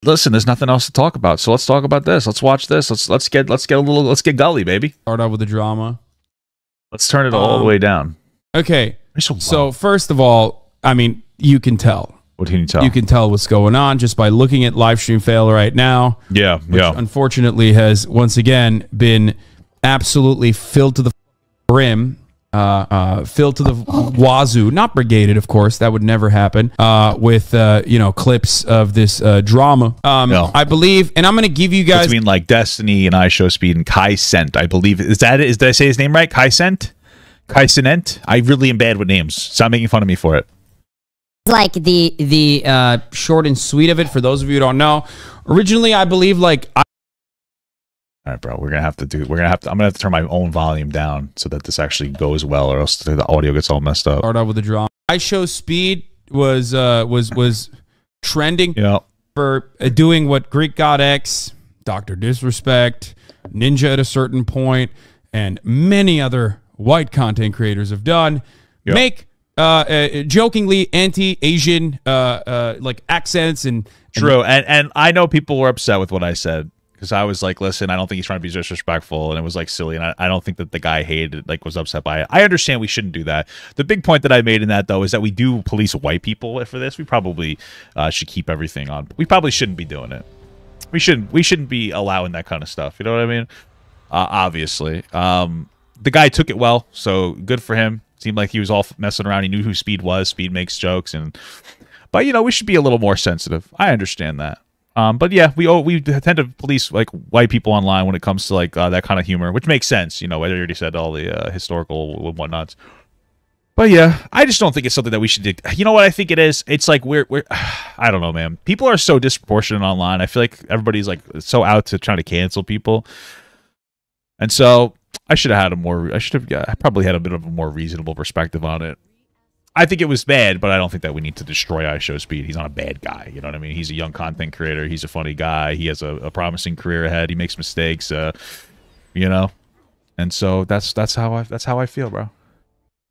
Listen, there's nothing else to talk about, so let's talk about this. Let's watch this. Let's get gully, baby. Start out with the drama. Let's turn it all the way down. Okay. So first of all, I mean, you can tell. What can you tell? You can tell what's going on just by looking at live stream fail right now. Yeah, which unfortunately has once again been absolutely filled to the brim. Filled to the wazoo, not brigaded, of course, that would never happen, with you know, clips of this drama. I believe, and I'm going to give you guys between like Destiny and iShowSpeed and Kai Cent, I believe. Is that it? Did I say his name right? Kai Cent? Kai Cent? I really am bad with names. Stop making fun of me for it. Like the short and sweet of it, for those of you who don't know, originally I believe like all right, bro, I'm gonna have to turn my own volume down so that this actually goes well, or else the audio gets all messed up. Start out with the drama. iShowSpeed was trending for doing what Greek God X, Dr. Disrespect, Ninja at a certain point, and many other white content creators have done. Make jokingly anti-Asian like accents and true, and I know people were upset with what I said, because I was like, listen, I don't think he's trying to be disrespectful, and it was like silly, and I don't think that the guy hated, like, was upset by it. I understand we shouldn't do that. The big point that I made in that, though, is that we do police white people for this. We probably should keep everything on. We probably shouldn't be doing it. We shouldn't be allowing that kind of stuff. You know what I mean? Obviously, the guy took it well, so good for him. Seemed like he was all messing around. He knew who Speed was. Speed makes jokes, but you know, we should be a little more sensitive. I understand that. But yeah, we tend to police like white people online when it comes to like that kind of humor, which makes sense. You know, I already said all the historical and whatnots. But yeah, I just don't think it's something that we should do. You know what I think it is? It's like we're I don't know, man. People are so disproportionate online. I feel like everybody's like so out to trying to cancel people, and so I should have had I probably had a bit of a more reasonable perspective on it. I think it was bad, but I don't think that we need to destroy iShowSpeed. He's not a bad guy. You know what I mean? He's a young content creator. He's a funny guy. He has a promising career ahead. He makes mistakes, you know? And so that's how I feel, bro.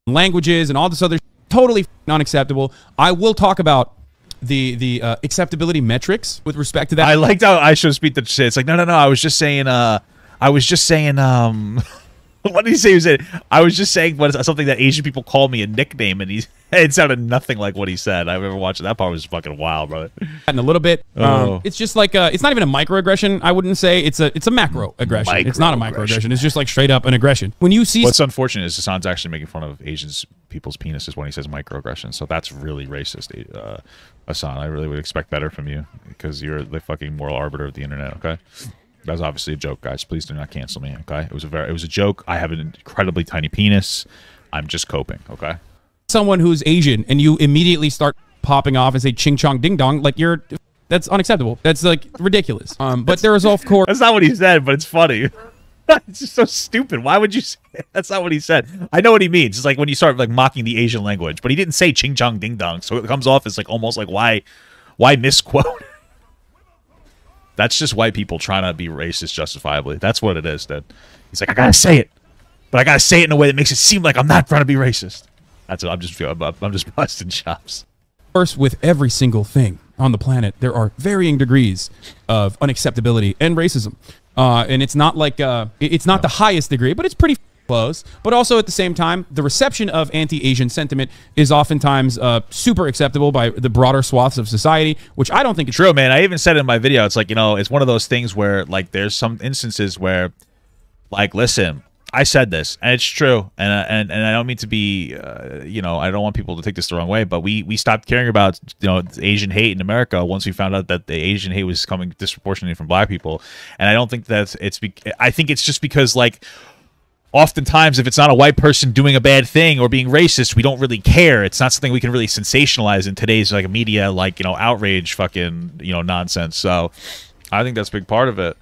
Languages and all this other totally unacceptable. I will talk about the acceptability metrics with respect to that. I liked how iShowSpeed did say it's like, no. I was just saying what did he say? He said, I was just saying something that Asian people call me a nickname, and it sounded nothing like what he said. I remember watching that part. Was fucking wild, brother. And a little bit, it's just like it's not even a microaggression. I wouldn't say it's a macro aggression. It's not a microaggression. It's just like straight up an aggression. When you see what's unfortunate is Hassan's actually making fun of Asian people's penises when he says microaggression. So that's really racist, Hassan. I really would expect better from you because you're the fucking moral arbiter of the internet. Okay. That was obviously a joke, guys. Please do not cancel me, okay? It was a joke. I have an incredibly tiny penis. I'm just coping, okay? Someone who's Asian and you immediately start popping off and say ching chong ding dong, like that's unacceptable. That's like ridiculous. But there is, of course, that's not what he said, but it's funny. It's just so stupid. Why would you say that's not what he said? I know what he means. It's like when you start like mocking the Asian language, but he didn't say ching chong ding dong, so it comes off as like almost like why misquote? That's just white people trying to be racist justifiably. That's what it is, Dad. He's like, I gotta say it, but I gotta say it in a way that makes it seem like I'm not trying to be racist. That's what I'm just busting chops. First, with every single thing on the planet, there are varying degrees of unacceptability and racism, and it's not like it's not the highest degree, but it's pretty close. But also at the same time, the reception of anti-Asian sentiment is oftentimes super acceptable by the broader swaths of society, which I don't think is true, man. I even said it in my video. It's like, you know, it's one of those things where like there's some instances where, like, listen, I said this and it's true, and I don't mean to be, you know, I don't want people to take this the wrong way, but we stopped caring about, you know, Asian hate in America once we found out that the Asian hate was coming disproportionately from black people, and I don't think that I think it's just because like, oftentimes, if it's not a white person doing a bad thing or being racist, we don't really care. It's not something we can really sensationalize in today's like media, like, you know, outrage, fucking, you know, nonsense. So, I think that's a big part of it.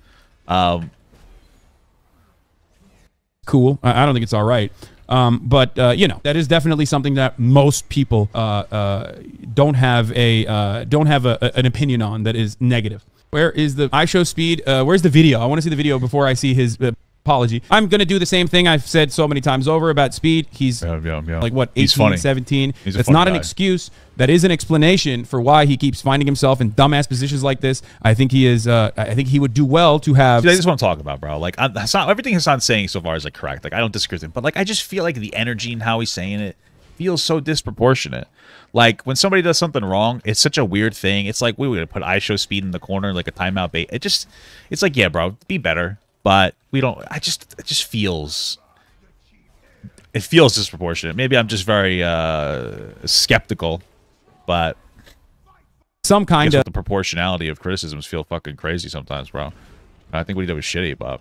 Cool. I don't think it's all right. But you know, that is definitely something that most people don't have an opinion on that is negative. Where is the iShowSpeed? Where's the video? I want to see the video before I see his apology. I'm going to do the same thing I've said so many times over about Speed. He's like, what, 18, 17? That's not an excuse. That is an explanation for why he keeps finding himself in dumbass positions like this. I think he is. I think he would do well to have. I just want to talk about, bro. Like, everything Hassan's saying so far is like correct. Like, I don't disagree with him, but like, I just feel like the energy and how he's saying it feels so disproportionate. Like, when somebody does something wrong, it's such a weird thing. It's like we would put I show Speed in the corner like a timeout bait. It's like, yeah, bro, be better, but we don't. It just feels. It feels disproportionate. Maybe I'm just very skeptical. But some kind of the proportionality of criticisms feel fucking crazy sometimes, bro. I think what he did was shitty, but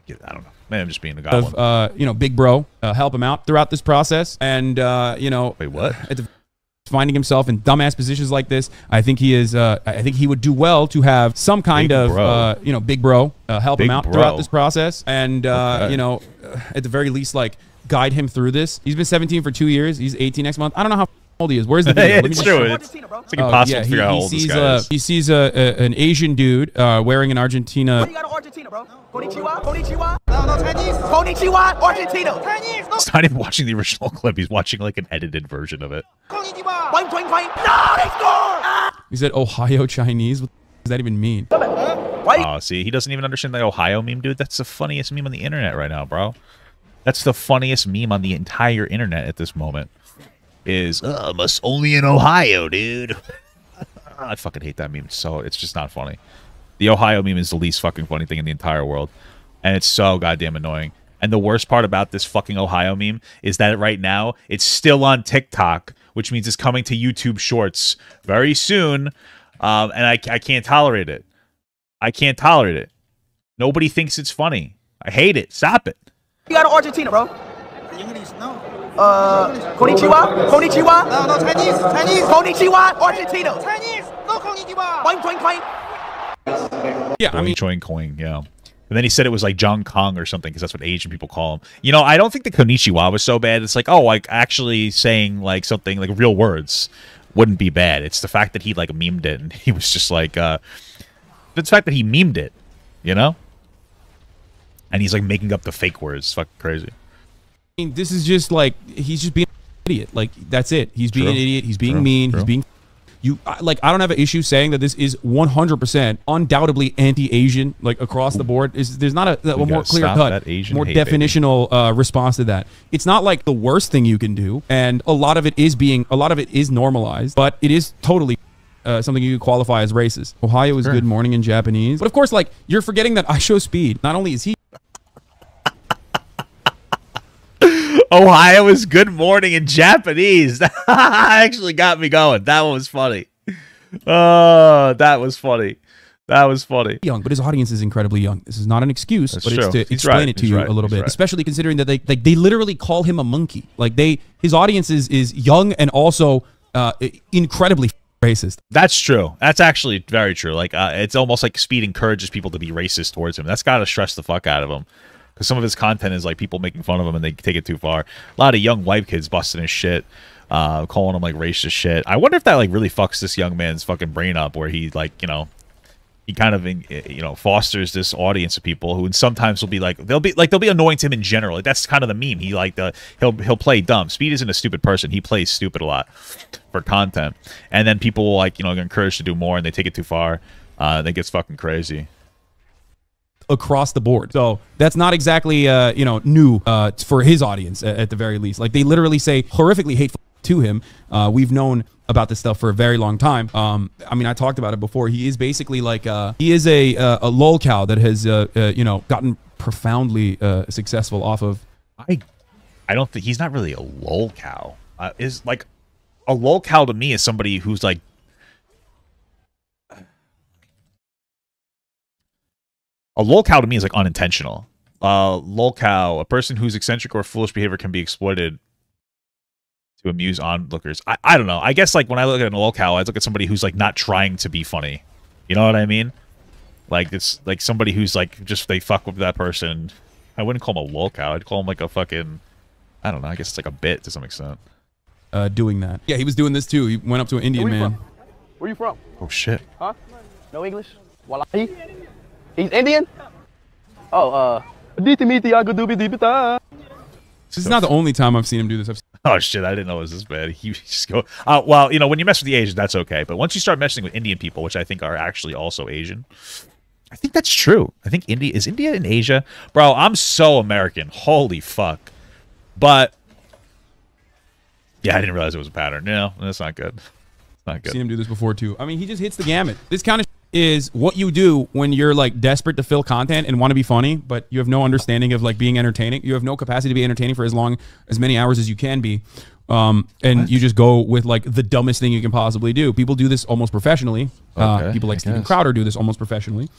I don't know. Maybe I'm just being the guy. Of, you know, big bro, help him out throughout this process, and you know, wait, what? Finding himself in dumbass positions like this, I think he is. I think he would do well to have some kind of, you know, big bro, help him out throughout this process, and you know, at the very least, like guide him through this. He's been 17 for 2 years. He's 18 next month. I don't know how old he is. Where's the video? It's true. It's like impossible to figure out how old this guy is. He sees an Asian dude wearing an Argentina. What do you got in Argentina, bro? Konnichiwa? Konnichiwa? No, Chinese. Konnichiwa? Argentina. Chinese. He's not even watching the original clip. He's watching like an edited version of it. Konnichiwa. No, they scored! He said Ohio Chinese. What does that even mean? Oh, see, he doesn't even understand the Ohio meme, dude. That's the funniest meme on the internet right now, bro. That's the funniest meme on the entire internet at this moment. Is must only in Ohio, dude. I fucking hate that meme. So it's just not funny. The Ohio meme is the least fucking funny thing in the entire world, and it's so goddamn annoying. And the worst part about this fucking Ohio meme is that right now it's still on TikTok, which means it's coming to YouTube Shorts very soon, and I can't tolerate it. I can't tolerate it. Nobody thinks it's funny. I hate it. Stop it. You got in Argentina, bro? English, no. Konnichiwa? Konnichiwa? No, Chinese. Chinese. Konnichiwa? Argentina. Chinese. No, konnichiwa. Boing, boing, boing. Yeah, I mean, coing, yeah. And then he said it was like Jong Kong or something, because that's what Asian people call him. You know, I don't think the konnichiwa was so bad. It's like, oh, like actually saying like something like real words wouldn't be bad. It's the fact that he like memed it, and he was just like, it's the fact that he memed it, you know? And he's like making up the fake words. It's fucking crazy. I mean, this is just like, he's just being an idiot. Like, that's it. He's being an idiot. He's being mean. He's being... Like, I don't have an issue saying that this is 100% undoubtedly anti-Asian, like, across the board. There's not a more clear-cut, more definitional response to that. It's not, like, the worst thing you can do, and a lot of it is normalized, but it is totally something you could qualify as racist. Ohio is good morning in Japanese. But, of course, like, you're forgetting that I show Speed. Not only is he... Ohio is good morning in Japanese. That actually got me going. That one was funny. Oh, that was funny. That was funny. Young, but his audience is incredibly young. This is not an excuse, but it's to explain it to you a little bit. Especially considering that they literally call him a monkey. Like his audience is young and also incredibly racist. That's true. That's actually very true. Like it's almost like Speed encourages people to be racist towards him. That's got to stress the fuck out of him. Because some of his content is like people making fun of him and they take it too far. A lot of young white kids busting his shit, calling him like racist shit. I wonder if that like really fucks this young man's fucking brain up, where he like, you know, he kind of, you know, fosters this audience of people who sometimes will be like, they'll be annoying to him in general. Like, that's kind of the meme. He like he'll play dumb. Speed isn't a stupid person. He plays stupid a lot for content, and then people will like, you know, get encouraged to do more, and they take it too far. That gets fucking crazy. Across the board. So that's not exactly, you know, new for his audience at the very least. Like, they literally say horrifically hateful to him. We've known about this stuff for a very long time. I mean, I talked about it before. He is basically like, he is a lolcow that has, you know, gotten profoundly successful off of. I don't think he's not really a lolcow. Is like a lolcow to me is somebody who's like, a lolcow to me is like unintentional. Lolcow, a person whose eccentric or foolish behavior can be exploited to amuse onlookers. I don't know. I guess like when I look at a lolcow, I look at somebody who's like not trying to be funny. You know what I mean? Like it's like somebody who's like just they fuck with that person. I wouldn't call him a lolcow. I'd call him like a fucking, I don't know. I guess it's like a bit to some extent. Doing that. Yeah, he was doing this too. He went up to an Indian man. Where you from? Oh shit. Huh? No English? Wallahi? He's Indian? Oh, This is not the only time I've seen him do this. Oh shit! I didn't know it was this bad. He just go. Well, you know, when you mess with the Asians, that's okay. But once you start messing with Indian people, which I think are actually also Asian, I think that's true. I think India in Asia, bro. I'm so American. Holy fuck! But yeah, I didn't realize it was a pattern. No, that's not good. It's not good. I've seen him do this before too. I mean, he just hits the gamut. This kind of is what you do when you're like desperate to fill content and want to be funny, but you have no understanding of like being entertaining. You have no capacity to be entertaining for as many hours as you can be. And you just go with like the dumbest thing you can possibly do. People do this almost professionally. People like Steven Crowder do this almost professionally.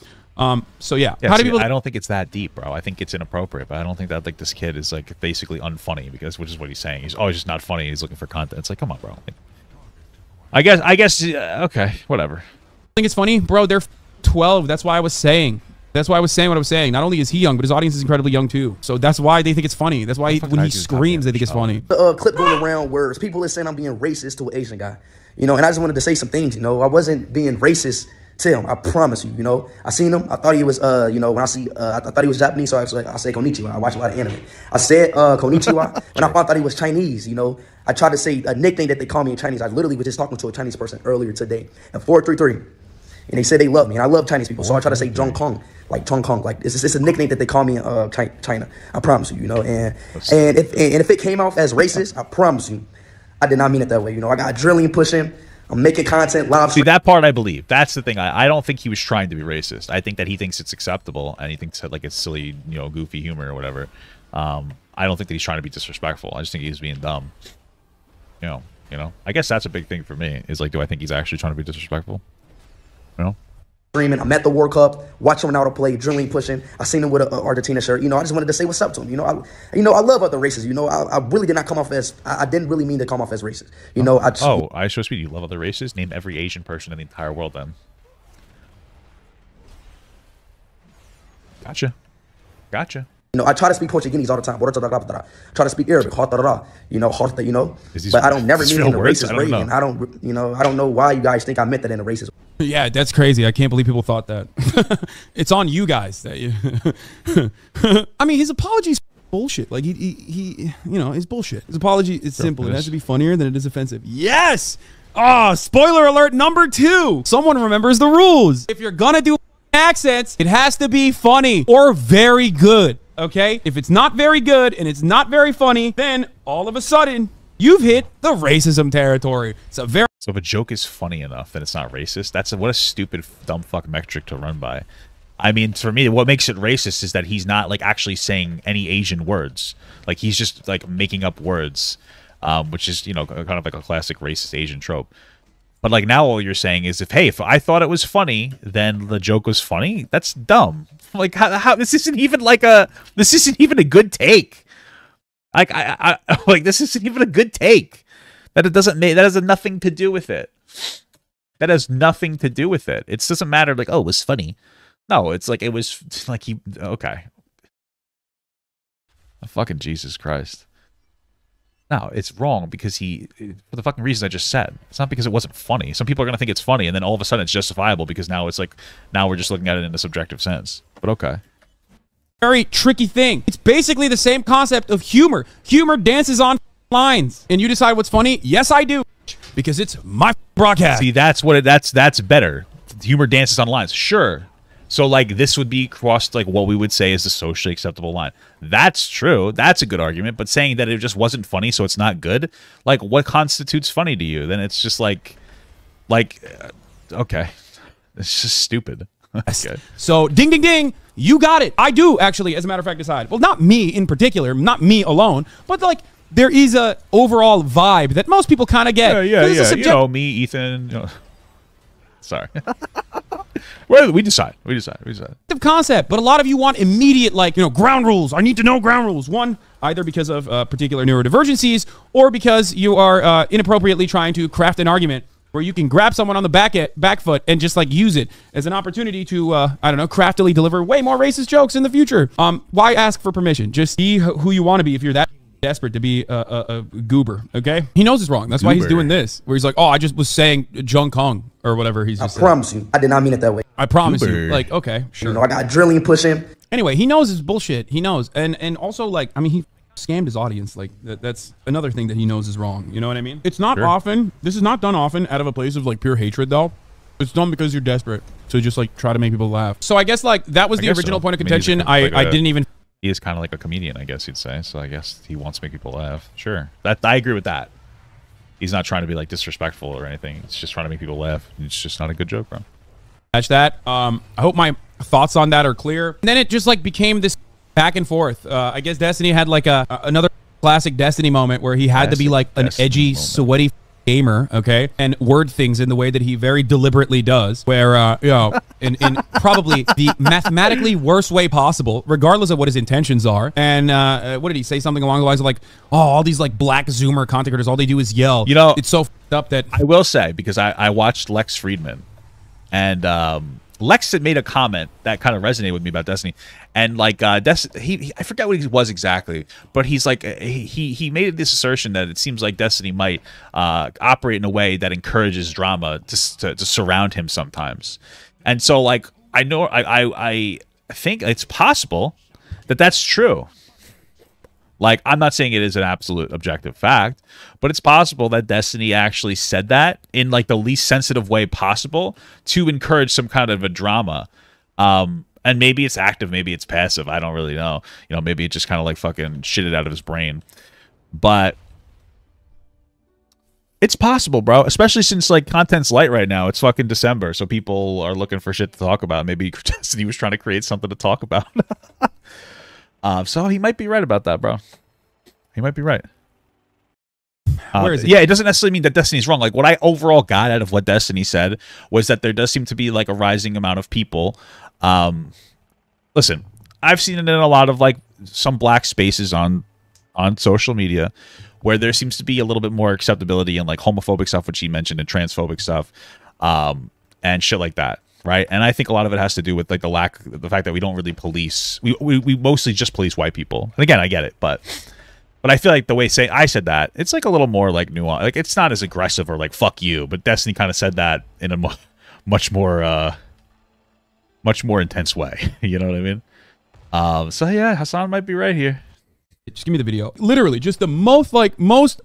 So yeah, how do people? I don't think it's that deep, bro. I think it's inappropriate, but I don't think that like this kid is like basically unfunny because which is what he's saying. He's always just not funny. He's looking for content. It's like, come on, bro. Like, I guess. Okay, whatever. I think it's funny, bro. They're 12. That's why I was saying. That's why I was saying what I was saying. Not only is he young, but his audience is incredibly young too. So that's why they think it's funny. That's why when he screams, they think it's funny. The clip going around where people are saying I'm being racist to an Asian guy, you know, and I just wanted to say some things, you know. I wasn't being racist to him. I promise you, you know. I seen him. I thought he was, you know, when I thought he was Japanese, so I say konnichiwa. I watch a lot of anime. I said konnichiwa, and I thought he was Chinese, you know. I tried to say a nickname that they call me in Chinese. I literally was just talking to a Chinese person earlier today at 433. And they said they love me, and I love Chinese people, so I try to say Zhong Kong, like Chong Kong, like it's a nickname that they call me in China. I promise you, you know. And if it came off as racist, I promise you, I did not mean it that way. You know, I got adrenaline pushing. I'm making content live. See, that part I believe. That's the thing. I don't think he was trying to be racist. I think that he thinks it's acceptable, and he thinks that like it's silly, you know, goofy humor or whatever. I don't think that he's trying to be disrespectful. I just think he's being dumb. You know. I guess that's a big thing for me. Is like, do I think he's actually trying to be disrespectful? You know? Streaming. I'm at the World Cup, watching Ronaldo play, adrenaline pushing. I seen him with an Argentina shirt. You know, I just wanted to say what's up to him. You know, I love other races. You know, I really did not come off as I didn't really mean to come off as racist. You know, I show speed. You love other races. Name every Asian person in the entire world. Then. Gotcha. You know, I try to speak Portuguese all the time. Try to speak Arabic. You know, but I don't never mean it in a racist way. And I don't know why you guys think I meant that in a racist way. Yeah, that's crazy. I can't believe people thought that. It's on you guys that you. I mean, his apology's bullshit. Like he you know, his bullshit. His apology is simple. It has to be funnier than it is offensive. Yes. Oh, spoiler alert number 2. Someone remembers the rules. If you're gonna do accents, it has to be funny or very good. Okay? If it's not very good and it's not very funny, then all of a sudden you've hit the racism territory. So if a joke is funny enough, then it's not racist. What a stupid, dumb fuck metric to run by. I mean, for me, what makes it racist is that he's not like actually saying any Asian words. Like he's just like making up words, which is, you know, kind of like a classic racist Asian trope. But like now all you're saying is if I thought it was funny, then the joke was funny. That's dumb. Like how this isn't even a good take. Like I like this isn't even a good take. That has nothing to do with it. That has nothing to do with it. It doesn't matter like, oh, it was funny. No, it's like it was like okay. Oh, fucking Jesus Christ. No, it's wrong because for the fucking reasons I just said. It's not because it wasn't funny. Some people are going to think it's funny, and then all of a sudden it's justifiable because now it's like, now we're just looking at it in a subjective sense. But okay. Very tricky thing. It's basically the same concept of humor. Humor dances on lines, and you decide what's funny. Yes, I do, because it's my broadcast. See, that's better. Humor dances on lines. Sure. So like this would be crossed like what we would say is the socially acceptable line. That's true. That's a good argument. But saying that it just wasn't funny, so it's not good. Like what constitutes funny to you? Then it's just like, okay, it's just stupid. Okay. So ding, ding, ding. You got it. I do actually, as a matter of fact, decide. Well, not me in particular, not me alone, but like there is a overall vibe that most people kind of get. Yeah. You know, me, Ethan. You know. Sorry. We decide. Concept, but a lot of you want immediate, like, you know, ground rules. I need to know ground rules. One, either because of particular neurodivergencies or because you are inappropriately trying to craft an argument where you can grab someone on the back foot and just like use it as an opportunity to, I don't know, craftily deliver way more racist jokes in the future. Why ask for permission? Just be who you want to be if you're that desperate to be a goober, okay? He knows it's wrong. That's why he's doing this, where he's like, oh, I just was saying Jung Kong or whatever he's just I promise you, I did not mean it that way. I promise you. Like, okay, sure. You know, I got adrenaline pushing. Anyway, he knows his bullshit. He knows. And also, like, I mean, he scammed his audience. Like, that's another thing that he knows is wrong. You know what I mean? It's not often. This is not done often out of a place of, like, pure hatred, though. It's done because you're desperate to just, like, try to make people laugh. So I guess, like, that was the original point of contention. I didn't even... He is kind of like a comedian, I guess you'd say. So I guess he wants to make people laugh. Sure. I agree with that. He's not trying to be, like, disrespectful or anything. It's just trying to make people laugh. It's just not a good joke, bro. Catch that. I hope my thoughts on that are clear. And then it just, like, became this back and forth. I guess Destiny had, like, another classic Destiny moment where he had to be, like, an edgy, sweaty gamer, okay, and word things in the way that he very deliberately does, where you know, in probably the mathematically worst way possible, regardless of what his intentions are. And what did he say? Something along the lines of, like, oh, all these, like, black Zoomer content creators, all they do is yell. You know, it's so f***ed up that I will say, because I watched Lex Friedman, and Lex had made a comment that kind of resonated with me about Destiny, and like I forget what he was exactly, but he's like he made this assertion that it seems like Destiny might operate in a way that encourages drama to surround him sometimes, and so like I think it's possible that that's true. Like, I'm not saying it is an absolute objective fact, but it's possible that Destiny actually said that in, like, the least sensitive way possible to encourage some kind of a drama. And maybe it's active, maybe it's passive. I don't really know. You know, maybe it just kind of, like, fucking shit it out of his brain. But it's possible, bro. Especially since, like, content's light right now. It's fucking December, so people are looking for shit to talk about. Maybe Destiny was trying to create something to talk about. So he might be right about that, bro. He might be right. Where is it? Yeah, it doesn't necessarily mean that Destiny's wrong. Like, what I overall got out of what Destiny said was that there does seem to be, like, a rising amount of people. Listen, I've seen it in a lot of, like, some black spaces on social media where there seems to be a little bit more acceptability in, like, homophobic stuff, which he mentioned, and transphobic stuff, and shit like that. Right, and I think a lot of it has to do with, like, the fact that we don't really police. We mostly just police white people. And again, I get it, but I feel like the way I said that, it's like a little more like nuanced. Like, it's not as aggressive or like fuck you, but Destiny kind of said that in a much more intense way. You know what I mean? So yeah, Hassan might be right here. Just give me the video. Literally, just the most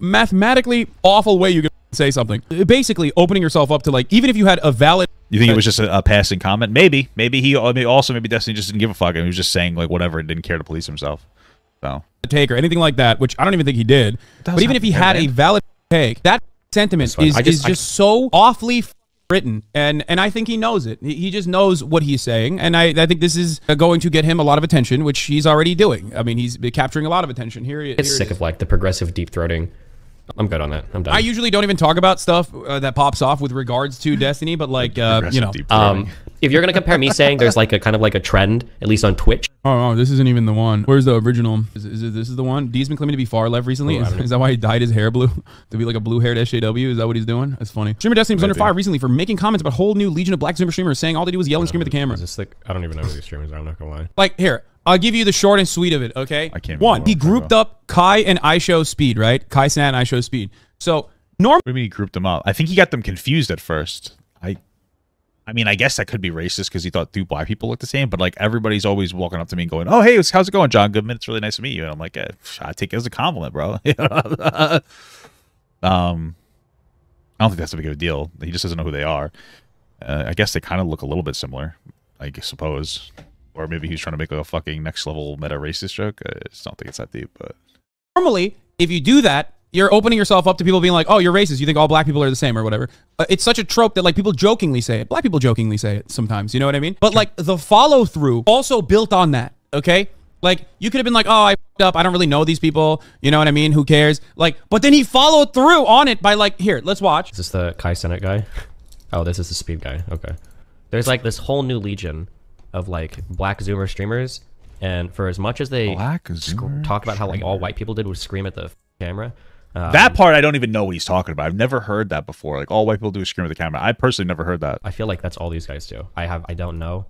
mathematically awful way you can say something. Basically, opening yourself up to, like, even if you had a valid. You think it was just a passing comment? Maybe maybe Destiny just didn't give a fuck and he was just saying, like, whatever and didn't care to police himself. So take or anything like that, which I don't even think he did. But even if he had a valid take, that sentiment is just so awfully written, and I think he knows it. He just knows what he's saying, and I think this is going to get him a lot of attention, which he's already doing. I mean, he's capturing a lot of attention. Here it's sick of, like, the progressive deep throating. I'm good on that. I'm done. I usually don't even talk about stuff that pops off with regards to Destiny, but, like, you know. If you're going to compare me saying there's, like, a kind of like a trend, at least on Twitch. Oh, this isn't even the one. Where's the original? This is the one? D's been claiming to be far left recently. Is that why he dyed his hair blue? To be like a blue-haired SJW? Is that what he's doing? That's funny. Streamer Destiny was under fire recently for making comments about a whole new legion of black Zoomer streamers saying all they do is yell and scream at the camera. Is this like, I don't even know who these streamers are, I'm not going to lie. Like, here. I'll give you the short and sweet of it, okay? I can't. One, he grouped up Kai and iShow Speed, right? Kai Snat and iShow Speed. So, what do you mean he grouped them up? I think he got them confused at first. I mean, I guess that could be racist because he thought two black people looked the same, but, like, everybody's always walking up to me and going, oh, hey, how's it going, John Goodman? It's really nice to meet you. And I'm like, I take it as a compliment, bro. I don't think that's a big of a deal. He just doesn't know who they are. I guess they kind of look a little bit similar, I suppose. Or maybe he's trying to make, like, a fucking next level meta racist joke. I just don't think it's that deep. But normally, if you do that, you're opening yourself up to people being like, oh, you're racist. You think all black people are the same or whatever. It's such a trope that, like, people jokingly say it. Black people jokingly say it sometimes. You know what I mean? But, like, the follow through also built on that. Okay. Like, you could have been like, oh, I f***ed up. I don't really know these people. You know what I mean? Who cares? Like, but then he followed through on it by, like, here, let's watch. Is this the Kai Senate guy? Oh, this is the Speed guy. Okay. There's, like, this whole new legion of, like, black Zoomer streamers. And for as much as they talk about how, like, all white people did was scream at the camera. That part, I don't even know what he's talking about. I've never heard that before. Like, all white people do is scream at the camera. I personally never heard that. I feel like that's all these guys do. I don't know.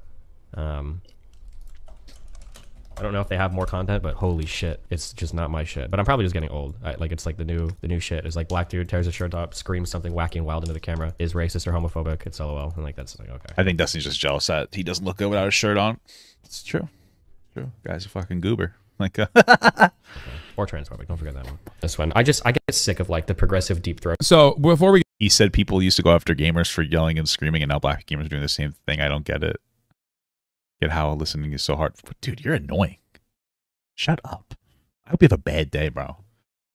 I don't know if they have more content, but holy shit, it's just not my shit. But I'm probably just getting old. Like, it's like the new shit. It's like black dude tears his shirt up, screams something wacky and wild into the camera, is racist or homophobic. It's LOL, and, like, that's like, okay. I think Destiny's just jealous that he doesn't look good without his shirt on. It's true. True. Guy's a fucking goober. Like, or transphobic. Don't forget that one. This one. I get sick of like the progressive deep throat. So before we, he said people used to go after gamers for yelling and screaming, and now black gamers are doing the same thing. I don't get it. Get how listening is so hard. Dude, you're annoying. Shut up. I hope you have a bad day, bro.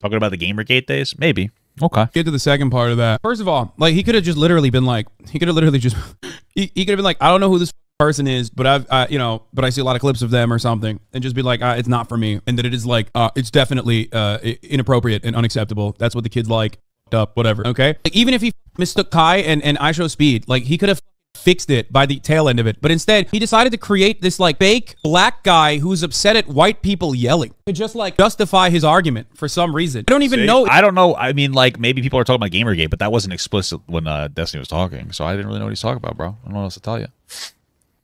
Talking about the Gamergate days? Maybe. Okay. Get to the second part of that. First of all, like he could have just literally been like, he could have been like, I don't know who this person is, but you know, but I see a lot of clips of them or something, and just be like, it's not for me, and that it is like, it's definitely inappropriate and unacceptable. That's what the kids like, up, whatever. Okay, like, even if he mistook Kai and I Show Speed, like he could have fixed it by the tail end of it, but instead he decided to create this like fake black guy who's upset at white people yelling to just like justify his argument for some reason. I don't even know. I don't know. I mean, like maybe people are talking about Gamergate, but that wasn't explicit when Destiny was talking, so I didn't really know what he's talking about, bro. I don't know what else to tell you.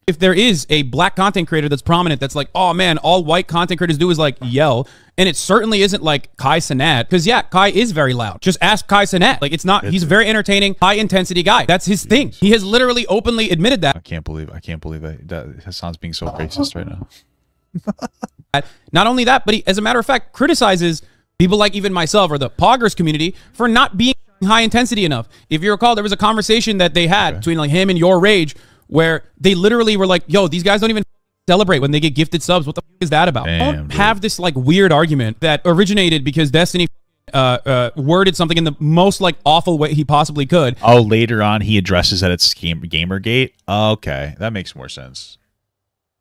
If there is a black content creator that's prominent, that's like, oh man, all white content creators do is like yell, and it certainly isn't like Kai Cenat, because yeah, Kai is very loud. Just ask Kai Cenat. Like, it's not. He's a very entertaining, high intensity guy. That's his thing. He has literally openly admitted that. I can't believe that Hassan's being so racist right now. Not only that, but he, as a matter of fact, criticizes people like even myself or the Poggers community for not being high intensity enough. If you recall, there was a conversation that they had between like him and Your Rage, where they literally were like, yo, these guys don't even celebrate when they get gifted subs. What the f is that about? Damn, don't have this like weird argument that originated because Destiny worded something in the most like awful way he possibly could. Oh, later on he addresses that it's Gamergate. Okay, that makes more sense.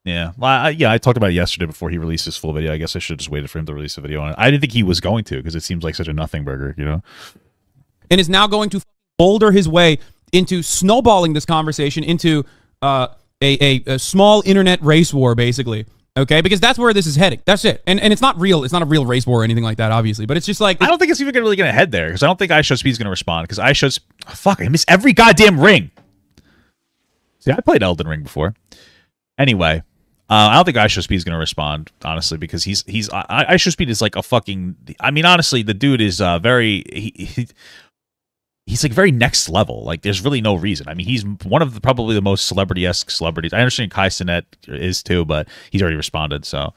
Yeah, well, I talked about it yesterday before he released his full video. I guess I should have just waited for him to release a video on it. I didn't think he was going to, because it seems like such a nothing burger, you know? And is now going to boulder his way into snowballing this conversation into a small internet race war, basically. Okay, because that's where this is heading. That's it. And it's not real. It's not a real race war or anything like that, obviously. But it's just like, I don't think it's even really going to head there, because I don't think I Show Speed's going to respond. Because I miss every goddamn ring. See, I played Elden Ring before. Anyway, I don't think I Show Speed is going to respond, honestly, because I Show Speed is like a fucking. I mean, honestly, the dude is he's like very next level. Like, there's really no reason. I mean, he's one of probably the most celebrity-esque celebrities. I understand Kai Cenat is too, but he's already responded. So,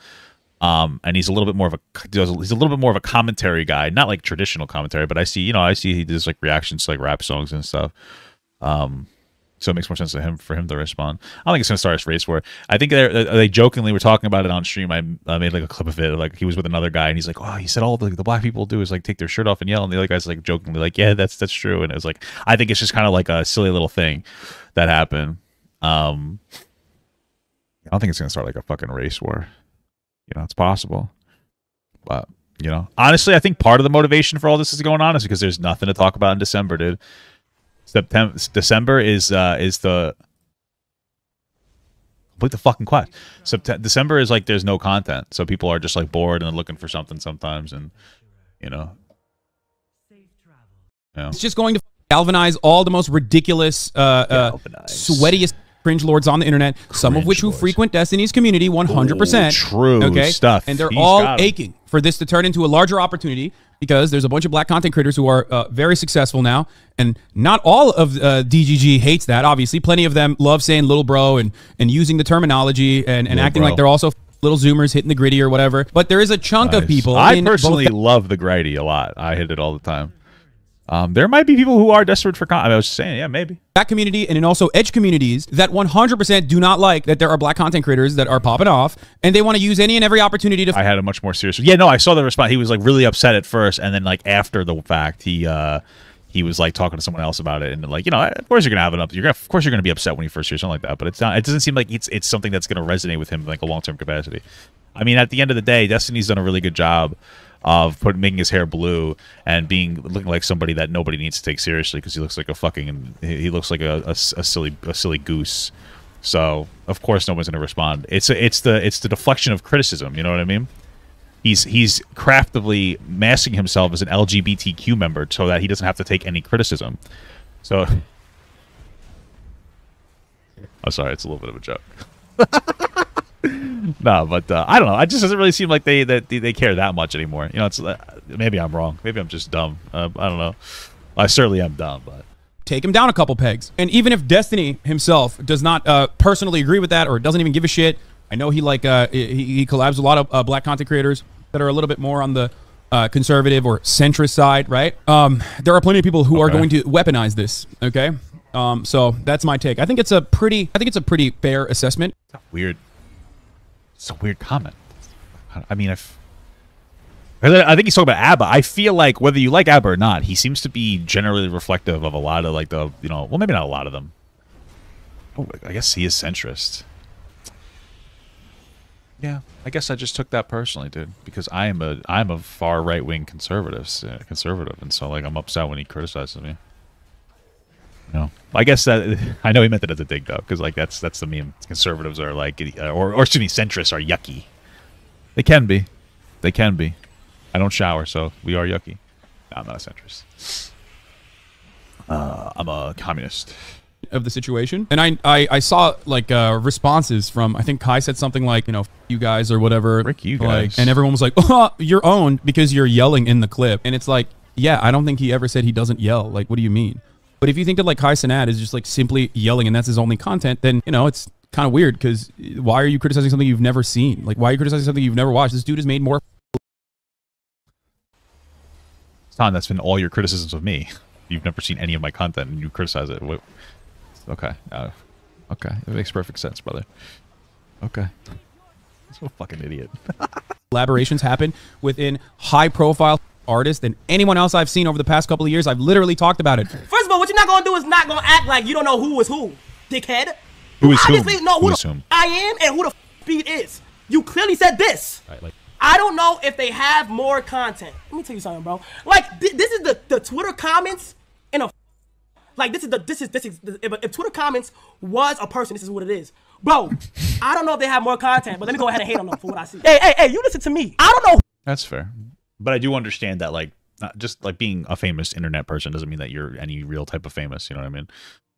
and he's a little bit more of a commentary guy, not like traditional commentary, but I see he does like reactions to like rap songs and stuff. So it makes more sense for him to respond. I don't think it's gonna start a race war. I think they jokingly were talking about it on stream. I made like a clip of it. Like, he was with another guy, and he's like, "Oh, he said all the black people do is like take their shirt off and yell," and the other guy's like jokingly like, "Yeah, that's true." And it was like, I think it's just kind of like a silly little thing that happened. I don't think it's gonna start like a fucking race war. You know, it's possible, but you know, honestly, I think part of the motivation for all this is going on is because there's nothing to talk about in December, dude. December is the complete the fucking quest. December is like there's no content, so people are just like bored and looking for something sometimes, and you know, it's just going to galvanize all the most ridiculous, sweatiest cringe lords on the internet. Some of which who frequent Destiny's community 100%. True stuff, and they're all aching for this to turn into a larger opportunity. Because there's a bunch of black content creators who are very successful now, and not all of DGG hates that. Obviously, plenty of them love saying "little bro" and using the terminology and acting like they're also little zoomers hitting the gritty or whatever. But there is a chunk of people. I personally love the gritty a lot. I hit it all the time. There might be people who are desperate for content. I was just saying, yeah, maybe. That community and in also edge communities that 100% do not like that there are black content creators that are popping off, and they want to use any and every opportunity to. I had a much more serious. Yeah, no, I saw the response. He was like really upset at first, and then like after the fact, he was like talking to someone else about it, and like, you know, of course you're gonna have an of course you're gonna be upset when you first hear something like that, but it's not. It doesn't seem like it's something that's gonna resonate with him in like a long-term capacity. I mean, at the end of the day, Destiny's done a really good job of making his hair blue and looking like somebody that nobody needs to take seriously, because he looks like a silly goose. So of course no one's going to respond. It's the deflection of criticism. You know what I mean? He's craftively masking himself as an LGBTQ member so that he doesn't have to take any criticism. So, I'm sorry, it's a little bit of a joke. No, but I don't know. It just doesn't really seem like they care that much anymore. You know, it's maybe I'm wrong. Maybe I'm just dumb. I don't know. I certainly am dumb, but take him down a couple pegs. And even if Destiny himself does not personally agree with that or doesn't even give a shit, I know he like he collabs a lot of black content creators that are a little bit more on the conservative or centrist side, right? There are plenty of people who are going to weaponize this. Okay, so that's my take. I think it's a pretty fair assessment. Weird. It's a weird comment. I mean, I think he's talking about ABBA. I feel like whether you like ABBA or not, he seems to be generally reflective of a lot of like the, you know, well, maybe not a lot of them. Oh, I guess he is centrist. Yeah, I guess I just took that personally, dude, because I'm a far right wing conservative, and so like I'm upset when he criticizes me. No, I guess that I know he meant it as a dig though, because like that's the meme. Conservatives are like, or excuse me, centrists are yucky. They can be. I don't shower, so we are yucky. No, I'm not a centrist. I'm a communist. Of the situation, and I saw like responses from, I think Kai said something like, you know, you guys or whatever, frick you guys, like, and everyone was like, oh, you're owned because you're yelling in the clip, and it's like, yeah, I don't think he ever said he doesn't yell. Like, what do you mean? But if you think that like Hasanabi is just like simply yelling and that's his only content, then you know it's kind of weird, because why are you criticizing something you've never seen? Like, why are you criticizing something you've never watched? This dude has made more. Tom, that's been all your criticisms of me. You've never seen any of my content and you criticize it. Okay. Okay. It makes perfect sense, brother. Okay. So a fucking idiot. Collaborations happen within high-profile artists than anyone else I've seen over the past couple of years. I've literally talked about it. First of all, what you're not gonna do is not gonna act like you don't know who is who, dickhead. Who is obviously whom? know who is the whom? I am and who the Speed is. You clearly said this. Right, like, I don't know if they have more content. Let me tell you something, bro. Like this is the Twitter comments in a. Like this is if Twitter comments was a person, this is what it is. Bro, I don't know if they have more content, but let me go ahead and hate on them for what I see. Hey, you listen to me. I don't know. That's fair. But I do understand that, like, not just like being a famous internet person doesn't mean that you're any real type of famous, you know what I mean?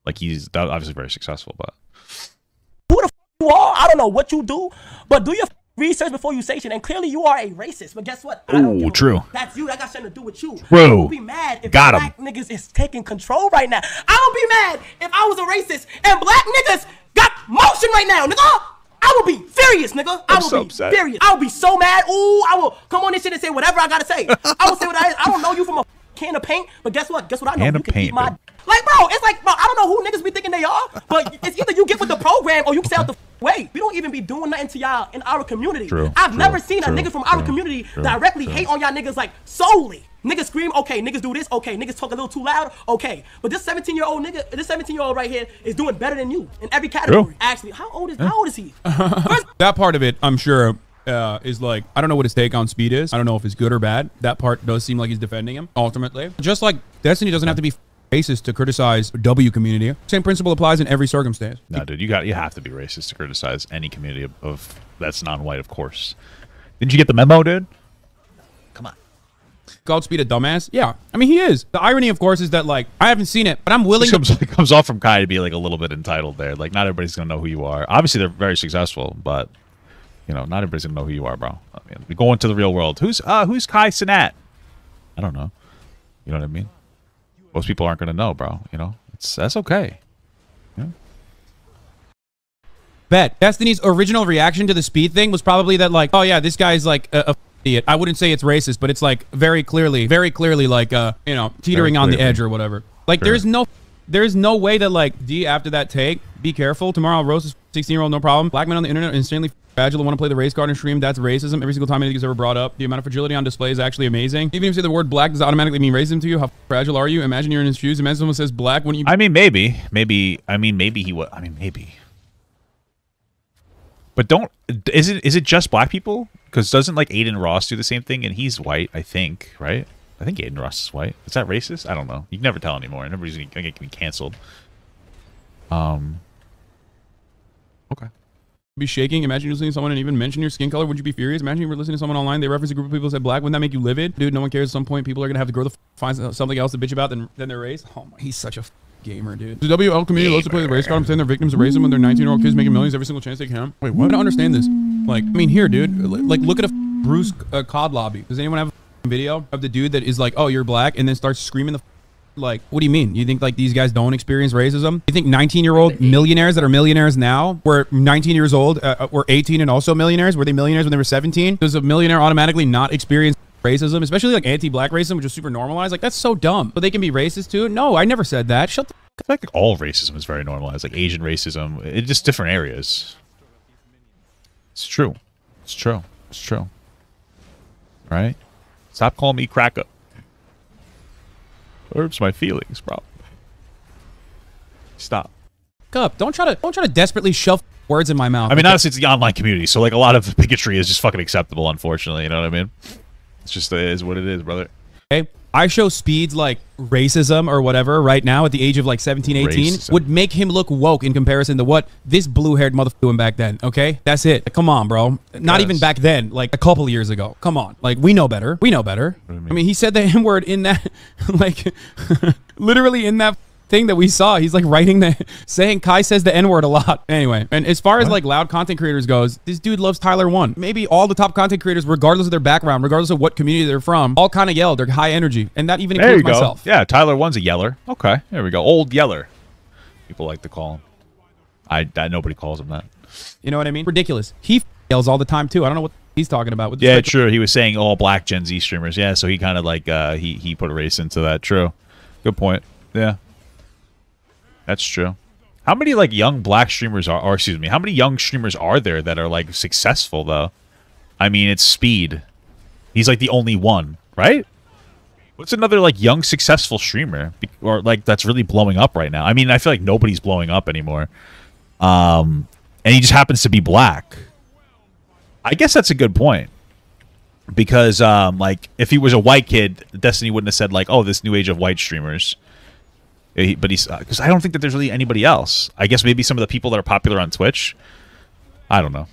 Like, he's obviously very successful, but who the f you are? I don't know what you do, but do your research before you say shit. And clearly you are a racist, but guess what? Oh, true. That's you. That got something to do with you. True. I would be mad if black niggas is taking control right now. I would be mad if I was a racist and black niggas got motion right now, nigga. I will be furious, nigga. I will be furious. I will be so mad. Ooh, I will come on this shit and say whatever I gotta say. I will say what I don't know you from a can of paint, but guess what? Guess what I know? You can eat my like, bro. It's like, bro, I don't know who niggas be thinking they are, but it's either you get with the program or you stay out the way. We don't even be doing nothing to y'all in our community. I've never seen a nigga from our community directly hate on y'all niggas like solely. Niggas scream, okay, niggas do this, okay, niggas talk a little too loud, okay. But this 17-year-old nigga, this 17-year-old right here is doing better than you in every category. Actually, how old is he? That part of it, I'm sure, is like, I don't know what his take on Speed is. I don't know if it's good or bad. That part does seem like he's defending him, ultimately. Just like Destiny doesn't have to be racist to criticize W community. Same principle applies in every circumstance. No, dude, you have to be racist to criticize any community of that's non-white, of course. Didn't you get the memo, dude? Come on. Called Speed a dumbass? Yeah. I mean, he is. The irony, of course, is that, like, I haven't seen it, but I'm willing to... It comes off from Kai to be, like, a little bit entitled there. Like, not everybody's going to know who you are. Obviously, they're very successful, but, you know, not everybody's going to know who you are, bro. I mean, we go into the real world. Who's Kai Cenat? I don't know. You know what I mean? Most people aren't going to know, bro. You know? That's okay. Yeah. Bet. Destiny's original reaction to the Speed thing was probably that, like, oh, yeah, this guy's, like, a idiot. I wouldn't say it's racist, but it's like very clearly like you know, teetering on the edge or whatever. Like there's no way that like D after that take, be careful. Tomorrow I'll roast this 16-year-old, no problem. Black men on the internet are insanely fragile and want to play the race card and stream. That's racism. Every single time anything is ever brought up. The amount of fragility on display is actually amazing. Even if you say the word black does automatically mean racism to you, how fragile are you? Imagine you're in his shoes. Imagine someone says black when you. I mean, maybe he would. I mean, maybe. But is it just black people? Because doesn't like Aiden Ross do the same thing? And he's white, I think, right? I think Aiden Ross is white. Is that racist? I don't know. You can never tell anymore. Everybody's gonna get canceled. Okay. Be shaking. Imagine you're listening to someone and even mention your skin color. Would you be furious? Imagine you were listening to someone online. They reference a group of people that said black. Wouldn't that make you livid? Dude, no one cares. At some point, people are gonna have to grow find something else to bitch about than their race. Oh my, he's such a gamer, dude. The WL community loves to play the race card. I'm saying they're victims of racism when they're 19-year-old kids making millions every single chance they can. Wait, what? I don't understand this. Like, I mean, here, dude. Like, look at a Bruce COD lobby. Does anyone have a video of the dude that is like, oh, you're black, and then starts screaming the Like, what do you mean? You think like these guys don't experience racism? You think 19-year-old millionaires that are millionaires now were 19 years old, were 18 and also millionaires? Were they millionaires when they were 17? Does a millionaire automatically not experience racism, especially like anti-black racism, which is super normalized? Like, that's so dumb. But they can be racist too? No, I never said that. Shut the I feel like all racism is very normalized. Like Asian racism, it's just different areas. It's true. It's true. It's true. Right? Stop calling me cracker. Hurts my feelings, bro. Stop. Up. Don't try to desperately shove words in my mouth. I mean, honestly, it's the online community, so like a lot of bigotry is just fucking acceptable, unfortunately. You know what I mean? It's just it is what it is, brother. Okay. I show Speed's like racism or whatever right now at the age of like 17, 18 would make him look woke in comparison to what this blue-haired motherfucker doing back then. Okay, that's it. Come on, bro. Not even back then, like a couple of years ago. Come on, like we know better. We know better. I mean, he said the N-word in that, like, literally in that thing that we saw. He's like writing saying Kai says the N-word a lot. Anyway, and as far as like loud content creators goes, this dude loves Tyler 1. Maybe all the top content creators, regardless of their background, regardless of what community they're from, all kind of yell. They're high energy, and that even includes myself. Yeah, Tyler 1's a yeller. Okay, there we go. Old yeller. People like to call him. Nobody calls him that. You know what I mean? Ridiculous. He yells all the time too. I don't know what he's talking about. With yeah, true. He was saying all black Gen Z streamers. Yeah, so he kind of like he put a race into that. True. Good point. Yeah. That's true. How many like young black streamers are, or excuse me, how many young streamers are there that are like successful though? I mean, it's Speed. He's like the only one, right? What's another like young successful streamer or like that's really blowing up right now? I mean, I feel like nobody's blowing up anymore. And he just happens to be black. I guess that's a good point. Because like if he was a white kid, Destiny wouldn't have said like, "Oh, this new age of white streamers." But he's because I don't think that there's really anybody else. I guess maybe some of the people that are popular on Twitch. I don't know.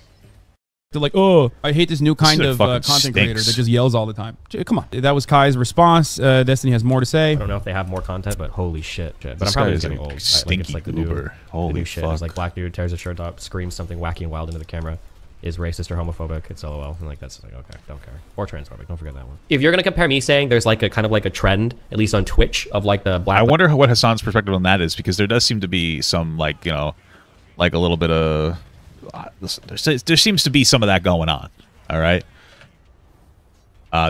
They're like, oh, I hate this new kind of content creator that just yells all the time. Come on. That was Kai's response. Destiny has more to say. I don't know if they have more content, but holy shit. But I'm probably getting old. Stinky it's like the Uber. Holy new fuck. shit. It's like black dude tears his shirt up, screams something wacky and wild into the camera. Is racist or homophobic? It's LOL. And like that's like okay, don't care. Or transphobic. Don't forget that one. If you're gonna compare me saying there's like a kind of like a trend, at least on Twitch, of like the black. I wonder what Hassan's perspective on that is because there does seem to be some like like a little bit of there seems to be some of that going on. All right.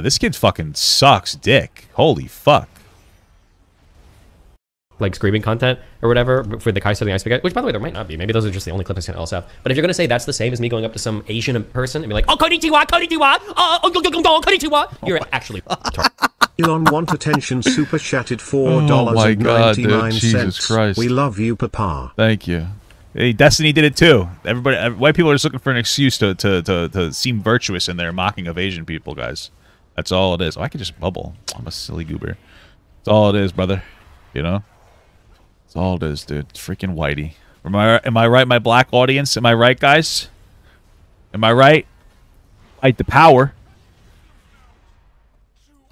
This kid fucking sucks dick. Holy fuck. Like screaming content or whatever for the Kai Southern Ice Spaghetti, which by the way there might not be. Maybe those are just the only clips I else have. But if you're gonna say that's the same as me going up to some Asian person and be like, "Oh, konnichiwa, konnichiwa, konnichiwa," you're actually Elon want attention super chatted $4.99. Jesus Christ. We love you, Papa. Thank you. Hey, Destiny did it too. Everybody, white people are just looking for an excuse to seem virtuous in their mocking of Asian people, guys. That's all it is. Oh, I could just bubble. I'm a silly goober. That's all it is, brother. You know. That's all it is, dude. It's freaking whitey. Am I right, my black audience? Am I right, guys? Am I right? Fight the power.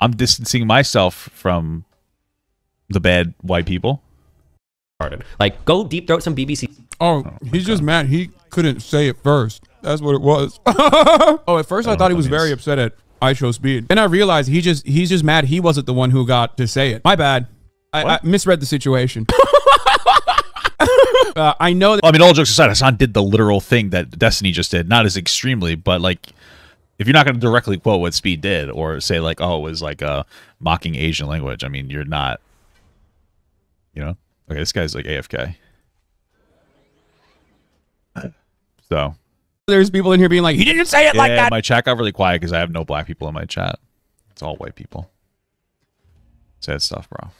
I'm distancing myself from the bad white people. Like, go deep throat some BBC. Oh, he's just mad he couldn't say it first. That's what it was. Oh, at first I thought he was very upset at I Show Speed. Then I realized he's just mad he wasn't the one who got to say it. My bad. I misread the situation. I know that. Well, I mean, all jokes aside, Hassan did the literal thing that Destiny just did. Not as extremely, but like, if you're not going to directly quote what Speed did or say like, oh, it was like mocking Asian language. I mean, you're not, you know? Okay, this guy's like AFK. So. There's people in here being like, he didn't say it like that. My chat got really quiet because I have no black people in my chat. It's all white people. Sad stuff, bro.